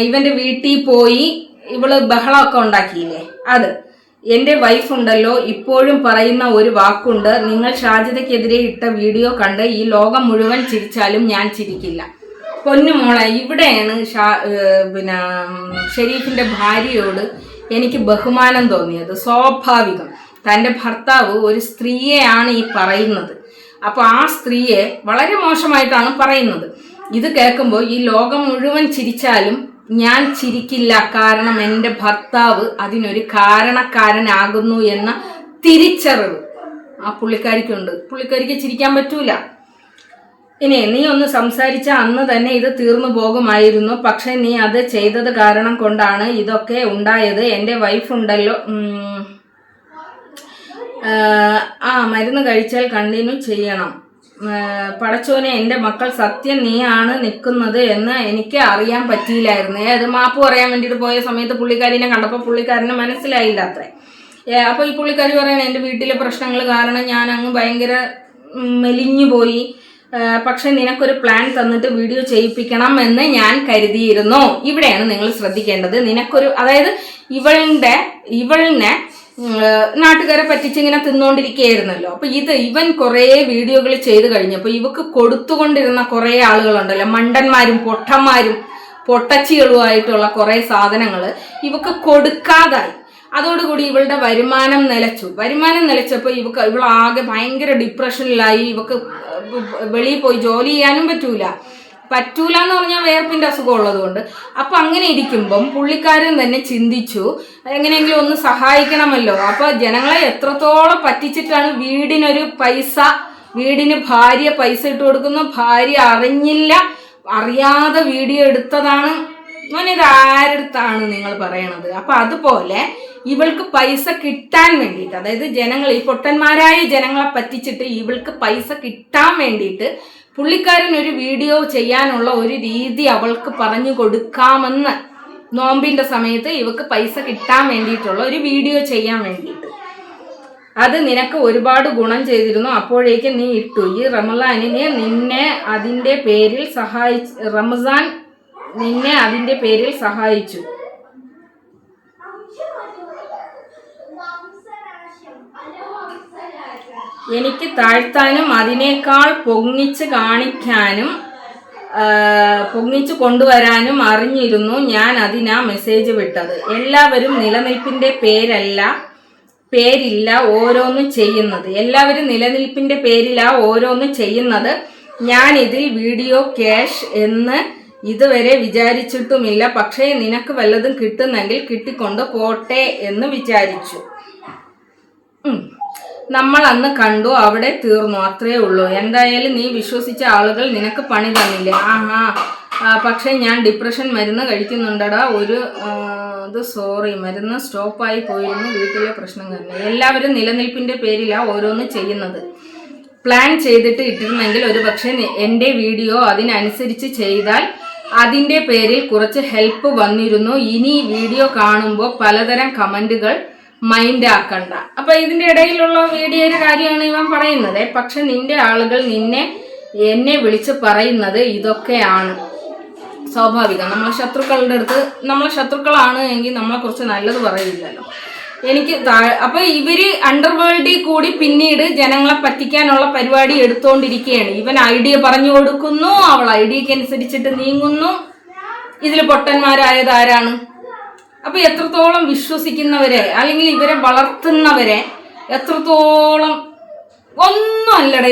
ഇവന്റെ വീട്ടിൽ പോയി ഇവള് ബഹളമൊക്കെ ഉണ്ടാക്കിയില്ലേ, അത് എൻ്റെ വൈഫ് ഉണ്ടല്ലോ ഇപ്പോഴും പറയുന്ന ഒരു വാക്കുണ്ട്, നിങ്ങൾ ഷാജിദയ്ക്കെതിരെ ഇട്ട വീഡിയോ കണ്ട് ഈ ലോകം മുഴുവൻ ചിരിച്ചാലും ഞാൻ ചിരിക്കില്ല. പൊന്നുമോളെ, ഇവിടെയാണ് ഷെരീഫിന്റെ ഭാര്യയോട് എനിക്ക് ബഹുമാനം തോന്നിയത്. സ്വാഭാവികം, തൻ്റെ ഭർത്താവ് ഒരു സ്ത്രീയെയാണ് ഈ പറയുന്നത്. അപ്പോൾ ആ സ്ത്രീയെ വളരെ മോശമായിട്ടാണ് പറയുന്നത്. ഇത് കേൾക്കുമ്പോൾ ഈ ലോകം മുഴുവൻ ചിരിച്ചാലും ഞാൻ ചിരിക്കില്ല. കാരണം എൻ്റെ ഭർത്താവ് അതിനൊരു കാരണക്കാരനാകുന്നു എന്ന തിരിച്ചറിവ് ആ പുള്ളിക്കാരിക്കുണ്ട്. പുള്ളിക്കാരിക്ക് ചിരിക്കാൻ പറ്റൂല. ഇനി നീ ഒന്ന് സംസാരിച്ച അന്ന് തന്നെ ഇത് തീർന്നു പോകുമായിരുന്നു. പക്ഷെ നീ അത് ചെയ്തത് കാരണം കൊണ്ടാണ് ഇതൊക്കെ ഉണ്ടായത്. എൻ്റെ വൈഫ് ഉണ്ടല്ലോ, മരുന്ന് കഴിച്ചാൽ കണ്ടിന്യൂ ചെയ്യണം. പടച്ചോനെ, എൻ്റെ മക്കൾ സത്യം നീയാണ് നിൽക്കുന്നത് എന്ന് എനിക്ക് അറിയാൻ പറ്റിയില്ലായിരുന്നു. അത് മാപ്പ് പറയാൻ വേണ്ടിയിട്ട് പോയ സമയത്ത് പുള്ളിക്കാരിനെ കണ്ടപ്പോൾ പുള്ളിക്കാരന് മനസ്സിലായില്ല അത്രേ. അപ്പോൾ ഈ പുള്ളിക്കാരി പറയണേ, എൻ്റെ വീട്ടിലെ പ്രശ്നങ്ങൾ കാരണം ഞാൻ അങ്ങ് ഭയങ്കര മെലിഞ്ഞു പോയി. പക്ഷെ നിനക്കൊരു പ്ലാൻ തന്നിട്ട് വീഡിയോ ചെയ്യിപ്പിക്കണം എന്ന് ഞാൻ കരുതിയിരുന്നു. ഇവിടെയാണ് നിങ്ങൾ ശ്രദ്ധിക്കേണ്ടത്. നിനക്കൊരു, അതായത് ഇവളിനെ നാട്ടുകാരെ പറ്റിച്ചിങ്ങനെ തിന്നുകൊണ്ടിരിക്കുകയായിരുന്നല്ലോ. അപ്പൊ ഇവൻ കുറേ വീഡിയോകൾ ചെയ്ത് കഴിഞ്ഞപ്പോൾ ഇവക്ക് കൊടുത്തുകൊണ്ടിരുന്ന കുറേ ആളുകളുണ്ടല്ലോ, മണ്ടന്മാരും പൊട്ടന്മാരും പൊട്ടച്ചികളുമായിട്ടുള്ള കുറേ സാധനങ്ങൾ ഇവക്ക് കൊടുക്കാതായി. അതോടുകൂടി ഇവളുടെ വരുമാനം നിലച്ചപ്പോൾ ഇവളാകെ ഭയങ്കര ഡിപ്രഷനിലായി. ഇവക്ക് വെളിയിൽ പോയി ജോലി ചെയ്യാനും പറ്റൂല എന്ന് പറഞ്ഞാൽ വേർപ്പിന്റെ അസുഖം ഉള്ളത് കൊണ്ട്. അപ്പൊ അങ്ങനെ ഇരിക്കുമ്പം പുള്ളിക്കാരൻ തന്നെ ചിന്തിച്ചു, എങ്ങനെയെങ്കിലും ഒന്ന് സഹായിക്കണമല്ലോ. അപ്പൊ ജനങ്ങളെ എത്രത്തോളം പറ്റിച്ചിട്ടാണ് വീടിന് ഭാര്യ പൈസ ഇട്ട് കൊടുക്കുന്നു. ഭാര്യ അറിയാതെ വീഡിയോ എടുത്തതാണ്. ഇത് ആരടുത്താണ് നിങ്ങൾ പറയണത്? അപ്പൊ അതുപോലെ ഇവൾക്ക് പൈസ കിട്ടാൻ വേണ്ടിയിട്ട്, അതായത് ഈ പൊട്ടന്മാരായ ജനങ്ങളെ പറ്റിച്ചിട്ട് ഇവൾക്ക് പൈസ കിട്ടാൻ വേണ്ടിയിട്ട് പുള്ളിക്കാരൻ ഒരു വീഡിയോ ചെയ്യാനുള്ള ഒരു രീതി അവൾക്ക് പറഞ്ഞു കൊടുക്കാമെന്ന്, നോമ്പിന്റെ സമയത്ത് ഇവക്ക് പൈസ കിട്ടാൻ വേണ്ടിയിട്ടുള്ള ഒരു വീഡിയോ ചെയ്യാൻ വേണ്ടിയിട്ട്. അത് നിനക്ക് ഒരുപാട് ഗുണം ചെയ്തിരുന്നു. അപ്പോഴേക്ക് നീ ഇട്ടു. ഈ റമസാൻ നിന്നെ അതിൻ്റെ പേരിൽ സഹായിച്ചു. എനിക്ക് താഴ്ത്താനും അതിനേക്കാൾ പൊങ്ങിച്ചു കൊണ്ടുവരാനും അറിഞ്ഞിരുന്നു ഞാൻ അതിനാ മെസ്സേജ് വിട്ടത്. എല്ലാവരും നിലനിൽപ്പിന്റെ പേരില്ല ഓരോന്നും ചെയ്യുന്നത്. ഞാൻ ഇതിൽ വീഡിയോ ക്യാഷ് എന്ന് ഇതുവരെ വിചാരിച്ചിട്ടുമില്ല. പക്ഷേ നിനക്ക് വല്ലതും കിട്ടുന്നെങ്കിൽ കിട്ടിക്കൊണ്ട് പോട്ടെ എന്ന് വിചാരിച്ചു. നമ്മൾ അന്ന് കണ്ടു, അവിടെ തീർന്നു, അത്രേ ഉള്ളൂ. എന്തായാലും നീ വിശ്വസിച്ച ആളുകൾ നിനക്ക് പണി തന്നില്ലേ? പക്ഷെ ഞാൻ ഡിപ്രഷൻ മരുന്ന് കഴിക്കുന്നുണ്ടടാ. മരുന്ന് സ്റ്റോപ്പായി പോയിരുന്നു, വീട്ടിലെ പ്രശ്നം കാരണം. എല്ലാവരും നിലനിൽപ്പിന്റെ പേരിലാ ഓരോന്ന് ചെയ്യുന്നത്. പ്ലാൻ ചെയ്തിട്ട് ഇട്ടിരുന്നെങ്കിൽ ഒരു പക്ഷേ എൻ്റെ വീഡിയോ അതിനനുസരിച്ച് ചെയ്താൽ അതിൻ്റെ പേരിൽ കുറച്ച് ഹെൽപ്പ് വന്നിരുന്നു. ഇനി വീഡിയോ കാണുമ്പോൾ പലതരം കമൻറ്റുകൾ മൈൻഡ് ആക്കണ്ട. അപ്പൊ ഇതിന്റെ ഇടയിലുള്ള വീഡിയോയുടെ കാര്യമാണ് ഇവൻ പറയുന്നത്. പക്ഷെ നിന്റെ ആളുകൾ എന്നെ വിളിച്ച് പറയുന്നത് ഇതൊക്കെയാണ്. സ്വാഭാവികം, നമ്മളെ ശത്രുക്കളാണ് എങ്കിൽ നമ്മളെ കുറിച്ച് നല്ലത് പറയില്ലല്ലോ. അപ്പൊ ഇവര് അണ്ടർവേൾഡിൽ കൂടി പിന്നീട് ജനങ്ങളെ പറ്റിക്കാനുള്ള പരിപാടി എടുത്തോണ്ടിരിക്കുകയാണ്. ഇവൻ ഐഡിയ പറഞ്ഞു കൊടുക്കുന്നു, അവൾ ഐഡിയക്ക് അനുസരിച്ചിട്ട് നീങ്ങുന്നു. ഇതിൽ പൊട്ടന്മാരായത് ആരാണ്? അപ്പൊ എത്രത്തോളം വിശ്വസിക്കുന്നവരെ അല്ലെങ്കിൽ ഇവരെ വളർത്തുന്നവരെ എത്രത്തോളം ഒന്നും അല്ലടേ.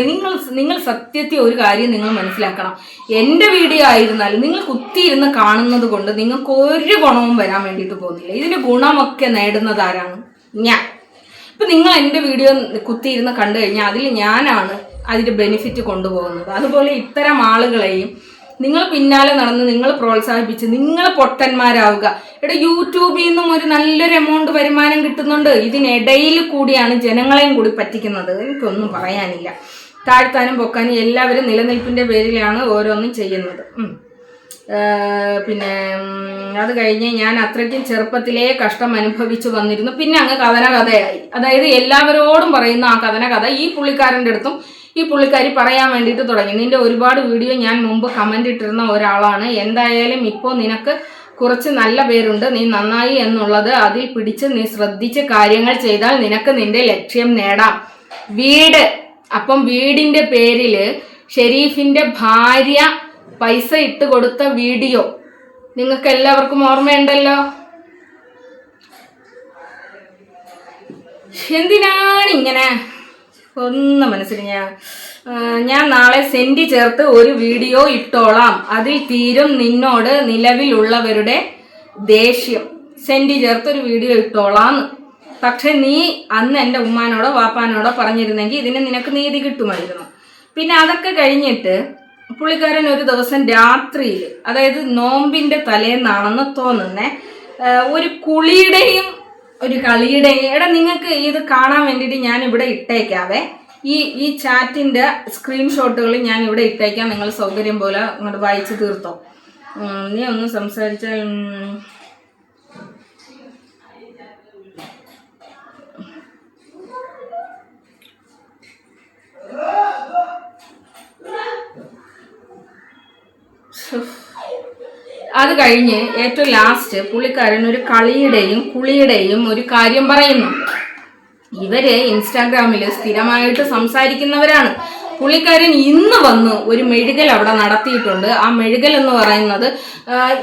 നിങ്ങൾ സത്യത്തിൽ ഒരു കാര്യം നിങ്ങൾ മനസ്സിലാക്കണം. എൻ്റെ വീഡിയോ ആയിരുന്നാലും നിങ്ങൾ കുത്തിയിരുന്ന് കാണുന്നത് കൊണ്ട് നിങ്ങൾക്ക് ഒരു ഗുണവും വരാൻ വേണ്ടിയിട്ട് പോകുന്നില്ല. ഇതിന് ഗുണമൊക്കെ നേടുന്നത് ആരാണ്? ഞാൻ. ഇപ്പൊ നിങ്ങൾ എൻ്റെ വീഡിയോ കുത്തിയിരുന്ന് കണ്ടു കഴിഞ്ഞാൽ അതിൽ ഞാനാണ് അതിന്റെ ബെനിഫിറ്റ് കൊണ്ടുപോകുന്നത്. അതുപോലെ ഇത്തരം ആളുകളെയും നിങ്ങൾ പിന്നാലെ നടന്ന് നിങ്ങൾ പ്രോത്സാഹിപ്പിച്ച് നിങ്ങൾ പൊട്ടന്മാരാവുക. യൂട്യൂബിൽ നിന്നും ഒരു നല്ലൊരു എമൗണ്ട് വരുമാനം കിട്ടുന്നുണ്ട്. ഇതിനിടയിൽ കൂടിയാണ് ജനങ്ങളെയും കൂടി പറ്റിക്കുന്നത്. എനിക്കൊന്നും പറയാനില്ല. താഴ്ത്താനും പൊക്കാനും എല്ലാവരും നിലനിൽപ്പിന്റെ പേരിലാണ് ഓരോന്നും ചെയ്യുന്നത്. പിന്നെ അത് കഴിഞ്ഞ് ഞാൻ അത്രയ്ക്കും ചെറുപ്പത്തിലേ കഷ്ടം അനുഭവിച്ചു വന്നിരുന്നു. പിന്നെ അങ്ങ് കഥയായി. അതായത് എല്ലാവരോടും പറയുന്ന ആ കഥ ഈ പുള്ളിക്കാരൻ്റെ അടുത്തും ഈ പുള്ളിക്കാരി പറയാൻ വേണ്ടിയിട്ട് തുടങ്ങി. നിന്റെ ഒരുപാട് വീഡിയോ ഞാൻ മുമ്പ് കമന്റ് ഇട്ടിരുന്ന ഒരാളാണ്. എന്തായാലും ഇപ്പോൾ നിനക്ക് കുറച്ച് നല്ല പേരുണ്ട്. നീ നന്നായി എന്നുള്ളത് അതിൽ പിടിച്ച് നീ ശ്രദ്ധിച്ച് കാര്യങ്ങൾ ചെയ്താൽ നിനക്ക് നിന്റെ ലക്ഷ്യം നേടാം. അപ്പം വീടിന്റെ പേരില് ഷെരീഫിന്റെ ഭാര്യ പൈസ ഇട്ട് കൊടുത്ത വീഡിയോ നിങ്ങൾക്ക് എല്ലാവർക്കും ഓർമ്മയുണ്ടല്ലോ. എന്തിനാണ് ഇങ്ങനെ ഒന്ന് മനസ്സിൽ ഞാൻ നാളെ സെൻഡ് ചേർത്ത് ഒരു വീഡിയോ ഇട്ടോളാം, അതിൽ തീരും നിന്നോട് നിലവിലുള്ളവരുടെ ദേഷ്യം. സെൻഡ് ചേർത്ത് ഒരു വീഡിയോ ഇട്ടോളാന്ന്. പക്ഷെ നീ അന്ന് എൻ്റെ ഉമ്മാനോടോ വാപ്പാനോടോ പറഞ്ഞിരുന്നെങ്കിൽ ഇതിന് നിനക്ക് നീതി കിട്ടുമായിരുന്നു. പിന്നെ അതൊക്കെ കഴിഞ്ഞിട്ട് പുള്ളിക്കാരൻ ഒരു ദിവസം രാത്രിയിൽ, അതായത് നോമ്പിൻ്റെ തലേന്നാണെന്ന് തോന്നുന്നേ, ഒരു കുളിയുടെയും ഒരു കളിയുടെയും, എടാ നിങ്ങൾക്ക് ഇത് കാണാൻ വേണ്ടിയിട്ട് ഞാൻ ഇവിടെ ഇട്ടേക്കാവേ, ഈ ചാറ്റിൻ്റെ സ്ക്രീൻഷോട്ടുകൾ ഞാൻ ഇവിടെ ഇട്ടേക്കാം, നിങ്ങൾ സൗകര്യം പോലെ അങ്ങോട്ട് വായിച്ച് തീർത്തോ. നീ ഒന്ന് സംസാരിച്ചാൽ അത് കഴിഞ്ഞ് ഏറ്റവും ലാസ്റ്റ് പുള്ളിക്കാരൻ ഒരു കളിയുടെയും കുളിയുടെയും ഒരു കാര്യം പറയുന്നു. ഇവര് ഇൻസ്റ്റാഗ്രാമിൽ സ്ഥിരമായിട്ട് സംസാരിക്കുന്നവരാണ്. പുള്ളിക്കാരൻ ഇന്ന് വന്ന് ഒരു മെഴുകൽ അവിടെ നടത്തിയിട്ടുണ്ട്. ആ മെഴുകൽ എന്ന് പറയുന്നത്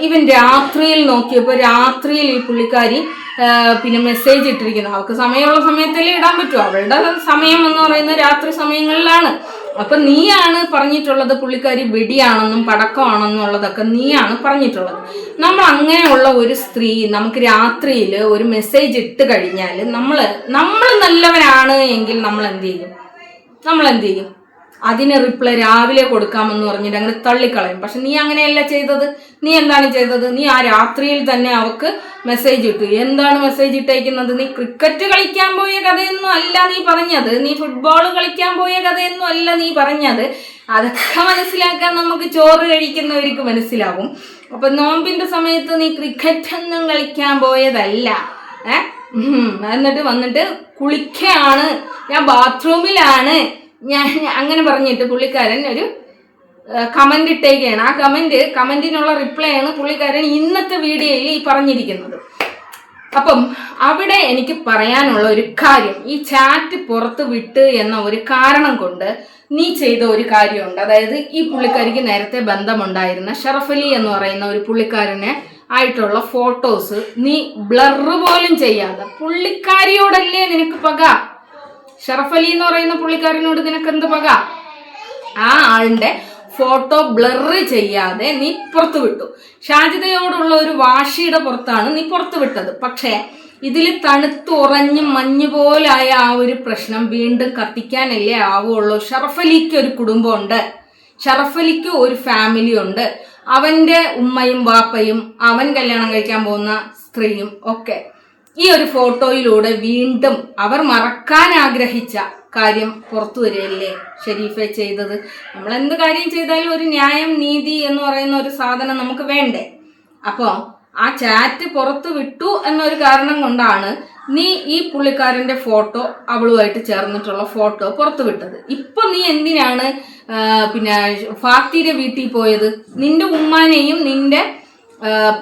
ഇവൻ രാത്രിയിൽ നോക്കിയപ്പോൾ രാത്രിയിൽ ഈ പുള്ളിക്കാരി പിന്നെ മെസ്സേജ് ഇട്ടിരിക്കുന്നു. അവൾക്ക് സമയമുള്ള സമയത്തല്ലേ ഇടാൻ പറ്റുമോ, അവളുടെ സമയം എന്ന് പറയുന്നത് രാത്രി സമയങ്ങളിലാണ്. അപ്പൊ നീയാണ് പറഞ്ഞിട്ടുള്ളത് പുള്ളിക്കാരി വെടിയാണെന്നും പടക്കമാണെന്നുള്ളതൊക്കെ നീയാണ് പറഞ്ഞിട്ടുള്ളത്. നമ്മൾ അങ്ങനെയുള്ള ഒരു സ്ത്രീ നമുക്ക് രാത്രിയിൽ ഒരു മെസ്സേജ് ഇട്ട് കഴിഞ്ഞാൽ നമ്മൾ നല്ലവരാണ് എങ്കിൽ നമ്മൾ എന്ത് ചെയ്യും? അതിന് റിപ്ലൈ രാവിലെ കൊടുക്കാമെന്ന് പറഞ്ഞിട്ട് അങ്ങനെ തള്ളിക്കളയും. പക്ഷെ നീ അങ്ങനെയല്ല ചെയ്തത്. നീ എന്താണ് ചെയ്തത്? നീ ആ രാത്രിയിൽ തന്നെ അവക്ക് മെസ്സേജ് ഇട്ടു. എന്താണ് മെസ്സേജ് ഇട്ടേക്കുന്നത്? നീ ക്രിക്കറ്റ് കളിക്കാൻ പോയ കഥയൊന്നും അല്ല നീ പറഞ്ഞത്, നീ ഫുട്ബോൾ കളിക്കാൻ പോയ കഥയൊന്നും അല്ല നീ പറഞ്ഞത്. അതൊക്കെ മനസ്സിലാക്കാൻ നമുക്ക് ചോറ് കഴിക്കുന്നവർക്ക് മനസ്സിലാവും. അപ്പൊ നോമ്പിന്റെ സമയത്ത് നീ ക്രിക്കറ്റ് ഒന്നും കളിക്കാൻ പോയതല്ല. എന്നിട്ട് വന്നിട്ട് കുളിക്കുകയാണ്, ഞാൻ ബാത്റൂമിലാണ്, ഞാൻ അങ്ങനെ പറഞ്ഞിട്ട് പുള്ളിക്കാരൻ ഒരു കമന്റ് ഇട്ടേക്കാണ്. ആ കമന്റിനുള്ള റിപ്ലൈ ആണ് പുള്ളിക്കാരൻ ഇന്നത്തെ വീഡിയോയിൽ ഈ പറഞ്ഞിരിക്കുന്നത്. അപ്പം അവിടെ എനിക്ക് പറയാനുള്ള ഒരു കാര്യം, ഈ ചാറ്റ് പുറത്ത് വിട്ട് എന്ന ഒരു കാരണം കൊണ്ട് നീ ചെയ്ത ഒരു കാര്യമുണ്ട്. അതായത് ഈ പുള്ളിക്കാരിക്ക് നേരത്തെ ബന്ധമുണ്ടായിരുന്ന ഷറഫലി എന്ന് പറയുന്ന ഒരു പുള്ളിക്കാരനെ ആയിട്ടുള്ള ഫോട്ടോസ് നീ ബ്ലർ പോലും ചെയ്യാതെ, പുള്ളിക്കാരിയോടല്ലേ നിനക്ക് പക? ഷറഫലി എന്ന് പറയുന്ന പുള്ളിക്കാരനോട് നിനക്ക് എന്ത് പക? ആ ആളിന്റെ ഫോട്ടോ ബ്ലർ ചെയ്യാതെ നീ പുറത്തു വിട്ടു. ഷാജിദയോടുള്ള ഒരു വാശിയുടെ പുറത്താണ് നീ പുറത്തു വിട്ടത്. പക്ഷേ ഇതിൽ തണുത്തുറഞ്ഞ് മഞ്ഞ് പോലായ ആ ഒരു പ്രശ്നം വീണ്ടും കത്തിക്കാനല്ലേ ആവുള്ളൂ. ഷറഫലിക്ക് ഒരു കുടുംബമുണ്ട്, ഷറഫലിക്ക് ഒരു ഫാമിലി ഉണ്ട്, അവന്റെ ഉമ്മയും വാപ്പയും അവൻ കല്യാണം കഴിക്കാൻ പോകുന്ന സ്ത്രീയും ഒക്കെ ഈ ഒരു ഫോട്ടോയിലൂടെ വീണ്ടും അവർ മറക്കാൻ ആഗ്രഹിച്ച കാര്യം പുറത്തു വരികയല്ലേ ഷെരീഫെ ചെയ്തത്. നമ്മൾ എന്ത് കാര്യം ചെയ്താലും ഒരു ന്യായം നീതി എന്ന് പറയുന്ന ഒരു സാധനം നമുക്ക് വേണ്ടേ. അപ്പോൾ ആ ചാറ്റ് പുറത്തു വിട്ടു എന്നൊരു കാരണം കൊണ്ടാണ് നീ ഈ പുള്ളിക്കാരൻ്റെ ഫോട്ടോ, അവളുമായിട്ട് ചേർന്നിട്ടുള്ള ഫോട്ടോ പുറത്തു വിട്ടത്. ഇപ്പൊ നീ എന്തിനാണ് പിന്നെ ഫാത്തിയുടെ വീട്ടിൽ പോയത്? നിന്റെ ഉമ്മാനെയും നിന്റെ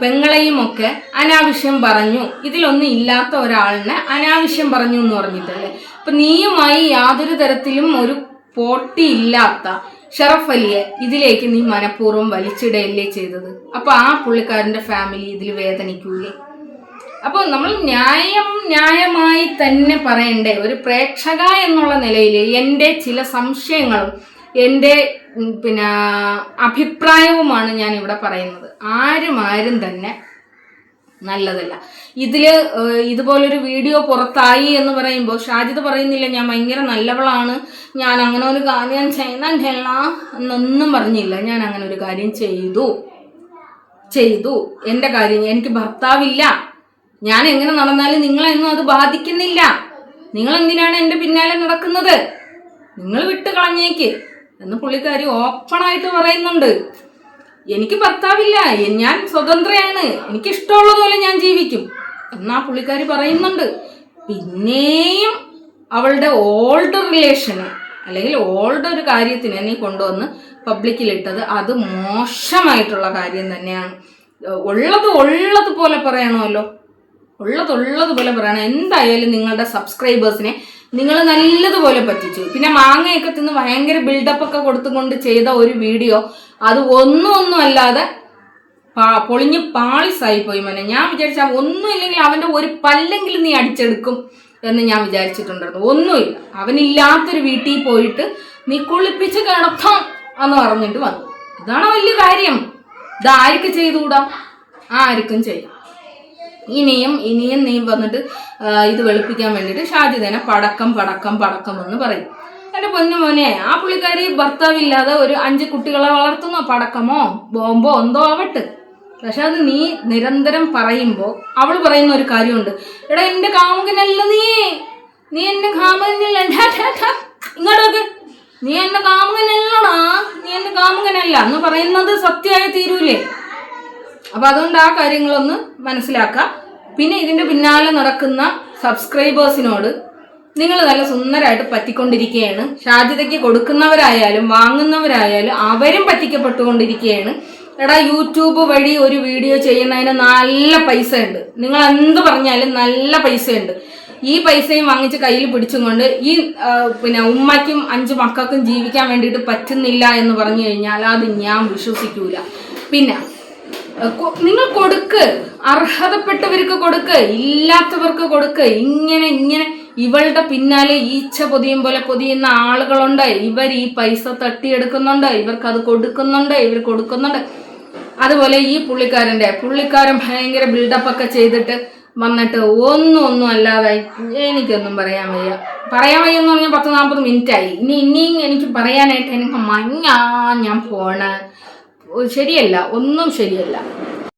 പെങ്ങളെയും ഒക്കെ അനാവശ്യം പറഞ്ഞു, ഇതിലൊന്നും ഇല്ലാത്ത ഒരാളിനെ അനാവശ്യം പറഞ്ഞു എന്ന് പറഞ്ഞിട്ടല്ലേ. അപ്പൊ നീയുമായി യാതൊരു തരത്തിലും ഒരു പോട്ടിയില്ലാത്ത ഷറഫലിയെ ഇതിലേക്ക് നീ മനഃപൂർവ്വം വലിച്ചിടയല്ലേ ചെയ്തത്. അപ്പൊ ആ പുള്ളിക്കാരന്റെ ഫാമിലി ഇതിൽ വേദനിക്കൂലേ? അപ്പോൾ നമ്മൾ ന്യായമായി തന്നെ പറയണ്ടേ? ഒരു പ്രേക്ഷക എന്നുള്ള നിലയിൽ എൻ്റെ ചില സംശയങ്ങളും എൻ്റെ പിന്നെ അഭിപ്രായവുമാണ് ഞാൻ ഇവിടെ പറയുന്നത്. ആരും തന്നെ നല്ലതല്ല. ഇതുപോലൊരു വീഡിയോ പുറത്തായി എന്ന് പറയുമ്പോൾ ഷാജിദ് പറയുന്നില്ല ഞാൻ ഭയങ്കര നല്ലവളാണ്, ഞാൻ അങ്ങനെ ഒരു കാര്യം ചെയ്യുന്നില്ല എന്നൊന്നും പറഞ്ഞില്ല. ഞാൻ അങ്ങനെ ഒരു കാര്യം ചെയ്തു. എൻ്റെ കാര്യം, എനിക്ക് ഭർത്താവില്ല, ഞാൻ എങ്ങനെ നടന്നാലും നിങ്ങളെന്നും അത് ബാധിക്കുന്നില്ല. നിങ്ങൾ എന്തിനാണ് എൻ്റെ പിന്നാലെ നടക്കുന്നത്? നിങ്ങൾ വിട്ട് കളഞ്ഞേക്ക് എന്ന് പുള്ളിക്കാരി ഓപ്പണായിട്ട് പറയുന്നുണ്ട്. എനിക്ക് ഭർത്താവില്ല, ഞാൻ സ്വതന്ത്രയാണ്, എനിക്ക് ഇഷ്ടമുള്ളതുപോലെ ഞാൻ ജീവിക്കും എന്നാ പുള്ളിക്കാരി പറയുന്നുണ്ട്. പിന്നെയും അവളുടെ ഓൾഡ് റിലേഷന് അല്ലെങ്കിൽ ഓൾഡ് ഒരു കാര്യത്തിനെ നീ കൊണ്ടുവന്ന് പബ്ലിക്കിലിട്ടത് അത് മോശമായിട്ടുള്ള കാര്യം തന്നെയാണ്. ഉള്ളതുപോലെ പറയണമല്ലോ, ഉള്ളതുപോലെ പറയണം. എന്തായാലും നിങ്ങളുടെ സബ്സ്ക്രൈബേഴ്സിനെ നിങ്ങൾ നല്ലതുപോലെ പറ്റിച്ചു. പിന്നെ മാങ്ങയൊക്കെ തിന്ന് ഭയങ്കര ബിൽഡപ്പ് ഒക്കെ കൊടുത്തുകൊണ്ട് ചെയ്ത ഒരു വീഡിയോ അത് ഒന്നും അല്ലാതെ പൊളിഞ്ഞ് പാളിസായി പോയി മോനെ. ഞാൻ വിചാരിച്ച ഒന്നും ഇല്ലെങ്കിൽ അവന്റെ ഒരു പല്ലെങ്കിലും നീ അടിച്ചെടുക്കും എന്ന് ഞാൻ വിചാരിച്ചിട്ടുണ്ടായിരുന്നു. ഒന്നുമില്ല. അവനില്ലാത്തൊരു വീട്ടിൽ പോയിട്ട് നീ കുളിപ്പിച്ച് കിടത്താം എന്ന് പറഞ്ഞിട്ട് വന്നു. ഇതാണ് വലിയ കാര്യം. ഇതാർക്ക് ചെയ്തുകൂടാ? ആർക്കും ചെയ്യാം. ഇനിയും നീ വന്നിട്ട് ഇത് വെളുപ്പിക്കാൻ വേണ്ടിയിട്ട് ഷാജിദേനെ പടക്കം എന്ന് പറയും. എൻ്റെ പൊന്നു മോനെ, ആ പുള്ളിക്കാരി ഭർത്താവില്ലാതെ ഒരു 5 കുട്ടികളെ വളർത്തുന്നോ? പടക്കമോ ബോംബോ എന്തോ ആവട്ടെ. പക്ഷെ അത് നീ നിരന്തരം പറയുമ്പോൾ അവൾ പറയുന്ന ഒരു കാര്യമുണ്ട്, എടാ എൻ്റെ കാമുകനല്ല നീ എന്നെ കാമുകനല്ല, ഇങ്ങോട്ടൊക്കെ നീ എന്നെ കാമുകനല്ലടാ, നീ എന്നെ കാമുകനല്ല എന്ന് പറയുന്നത് സത്യമായി തീരൂലേ? അപ്പൊ അതുകൊണ്ട് ആ കാര്യങ്ങളൊന്ന് മനസ്സിലാക്കാം. പിന്നെ ഇതിന്റെ പിന്നാലെ നടക്കുന്ന സബ്സ്ക്രൈബേഴ്സിനോട് നിങ്ങൾ നല്ല സുന്ദരമായിട്ട് പറ്റിക്കൊണ്ടിരിക്കുകയാണ്. ഷാജിദയ്ക്ക് കൊടുക്കുന്നവരായാലും വാങ്ങുന്നവരായാലും അവരും പറ്റിക്കപ്പെട്ടുകൊണ്ടിരിക്കുകയാണ്. എടാ, യൂട്യൂബ് വഴി ഒരു വീഡിയോ ചെയ്യുന്നതിന് നല്ല പൈസ ഉണ്ട്. നിങ്ങൾ എന്ത് പറഞ്ഞാലും നല്ല പൈസയുണ്ട്. ഈ പൈസയും വാങ്ങിച്ച് കയ്യിൽ പിടിച്ചും കൊണ്ട് ഈ പിന്നെ ഉമ്മയ്ക്കും 5 മക്കൾക്കും ജീവിക്കാൻ വേണ്ടിയിട്ട് പറ്റുന്നില്ല എന്ന് പറഞ്ഞു കഴിഞ്ഞാൽ അത് ഞാൻ വിശ്വസിക്കൂല. പിന്നെ നിങ്ങൾ കൊടുക്ക്, അർഹതപ്പെട്ടവർക്ക് കൊടുക്ക്, ഇല്ലാത്തവർക്ക് കൊടുക്ക്. ഇങ്ങനെ ഇവളുടെ പിന്നാലെ ഈച്ച പൊതിയും പോലെ പൊതിയുന്ന ആളുകളുണ്ട്. ഇവർ ഈ പൈസ തട്ടിയെടുക്കുന്നുണ്ട്, ഇവർക്ക് അത് കൊടുക്കുന്നുണ്ട്, ഇവർ കൊടുക്കുന്നുണ്ട്. അതുപോലെ ഈ പുള്ളിക്കാരൻ ഭയങ്കര ബിൽഡപ്പ് ഒക്കെ ചെയ്തിട്ട് വന്നിട്ട് ഒന്നും അല്ലാതായി. എനിക്കൊന്നും പറയാൻ വയ്യ എന്ന് പറഞ്ഞാൽ 10-40 മിനിറ്റായി. ഇനിയും എനിക്ക് പറയാനായിട്ട് എനിക്ക് ഞാൻ പോണ ശരിയല്ല, ഒന്നും ശരിയല്ല.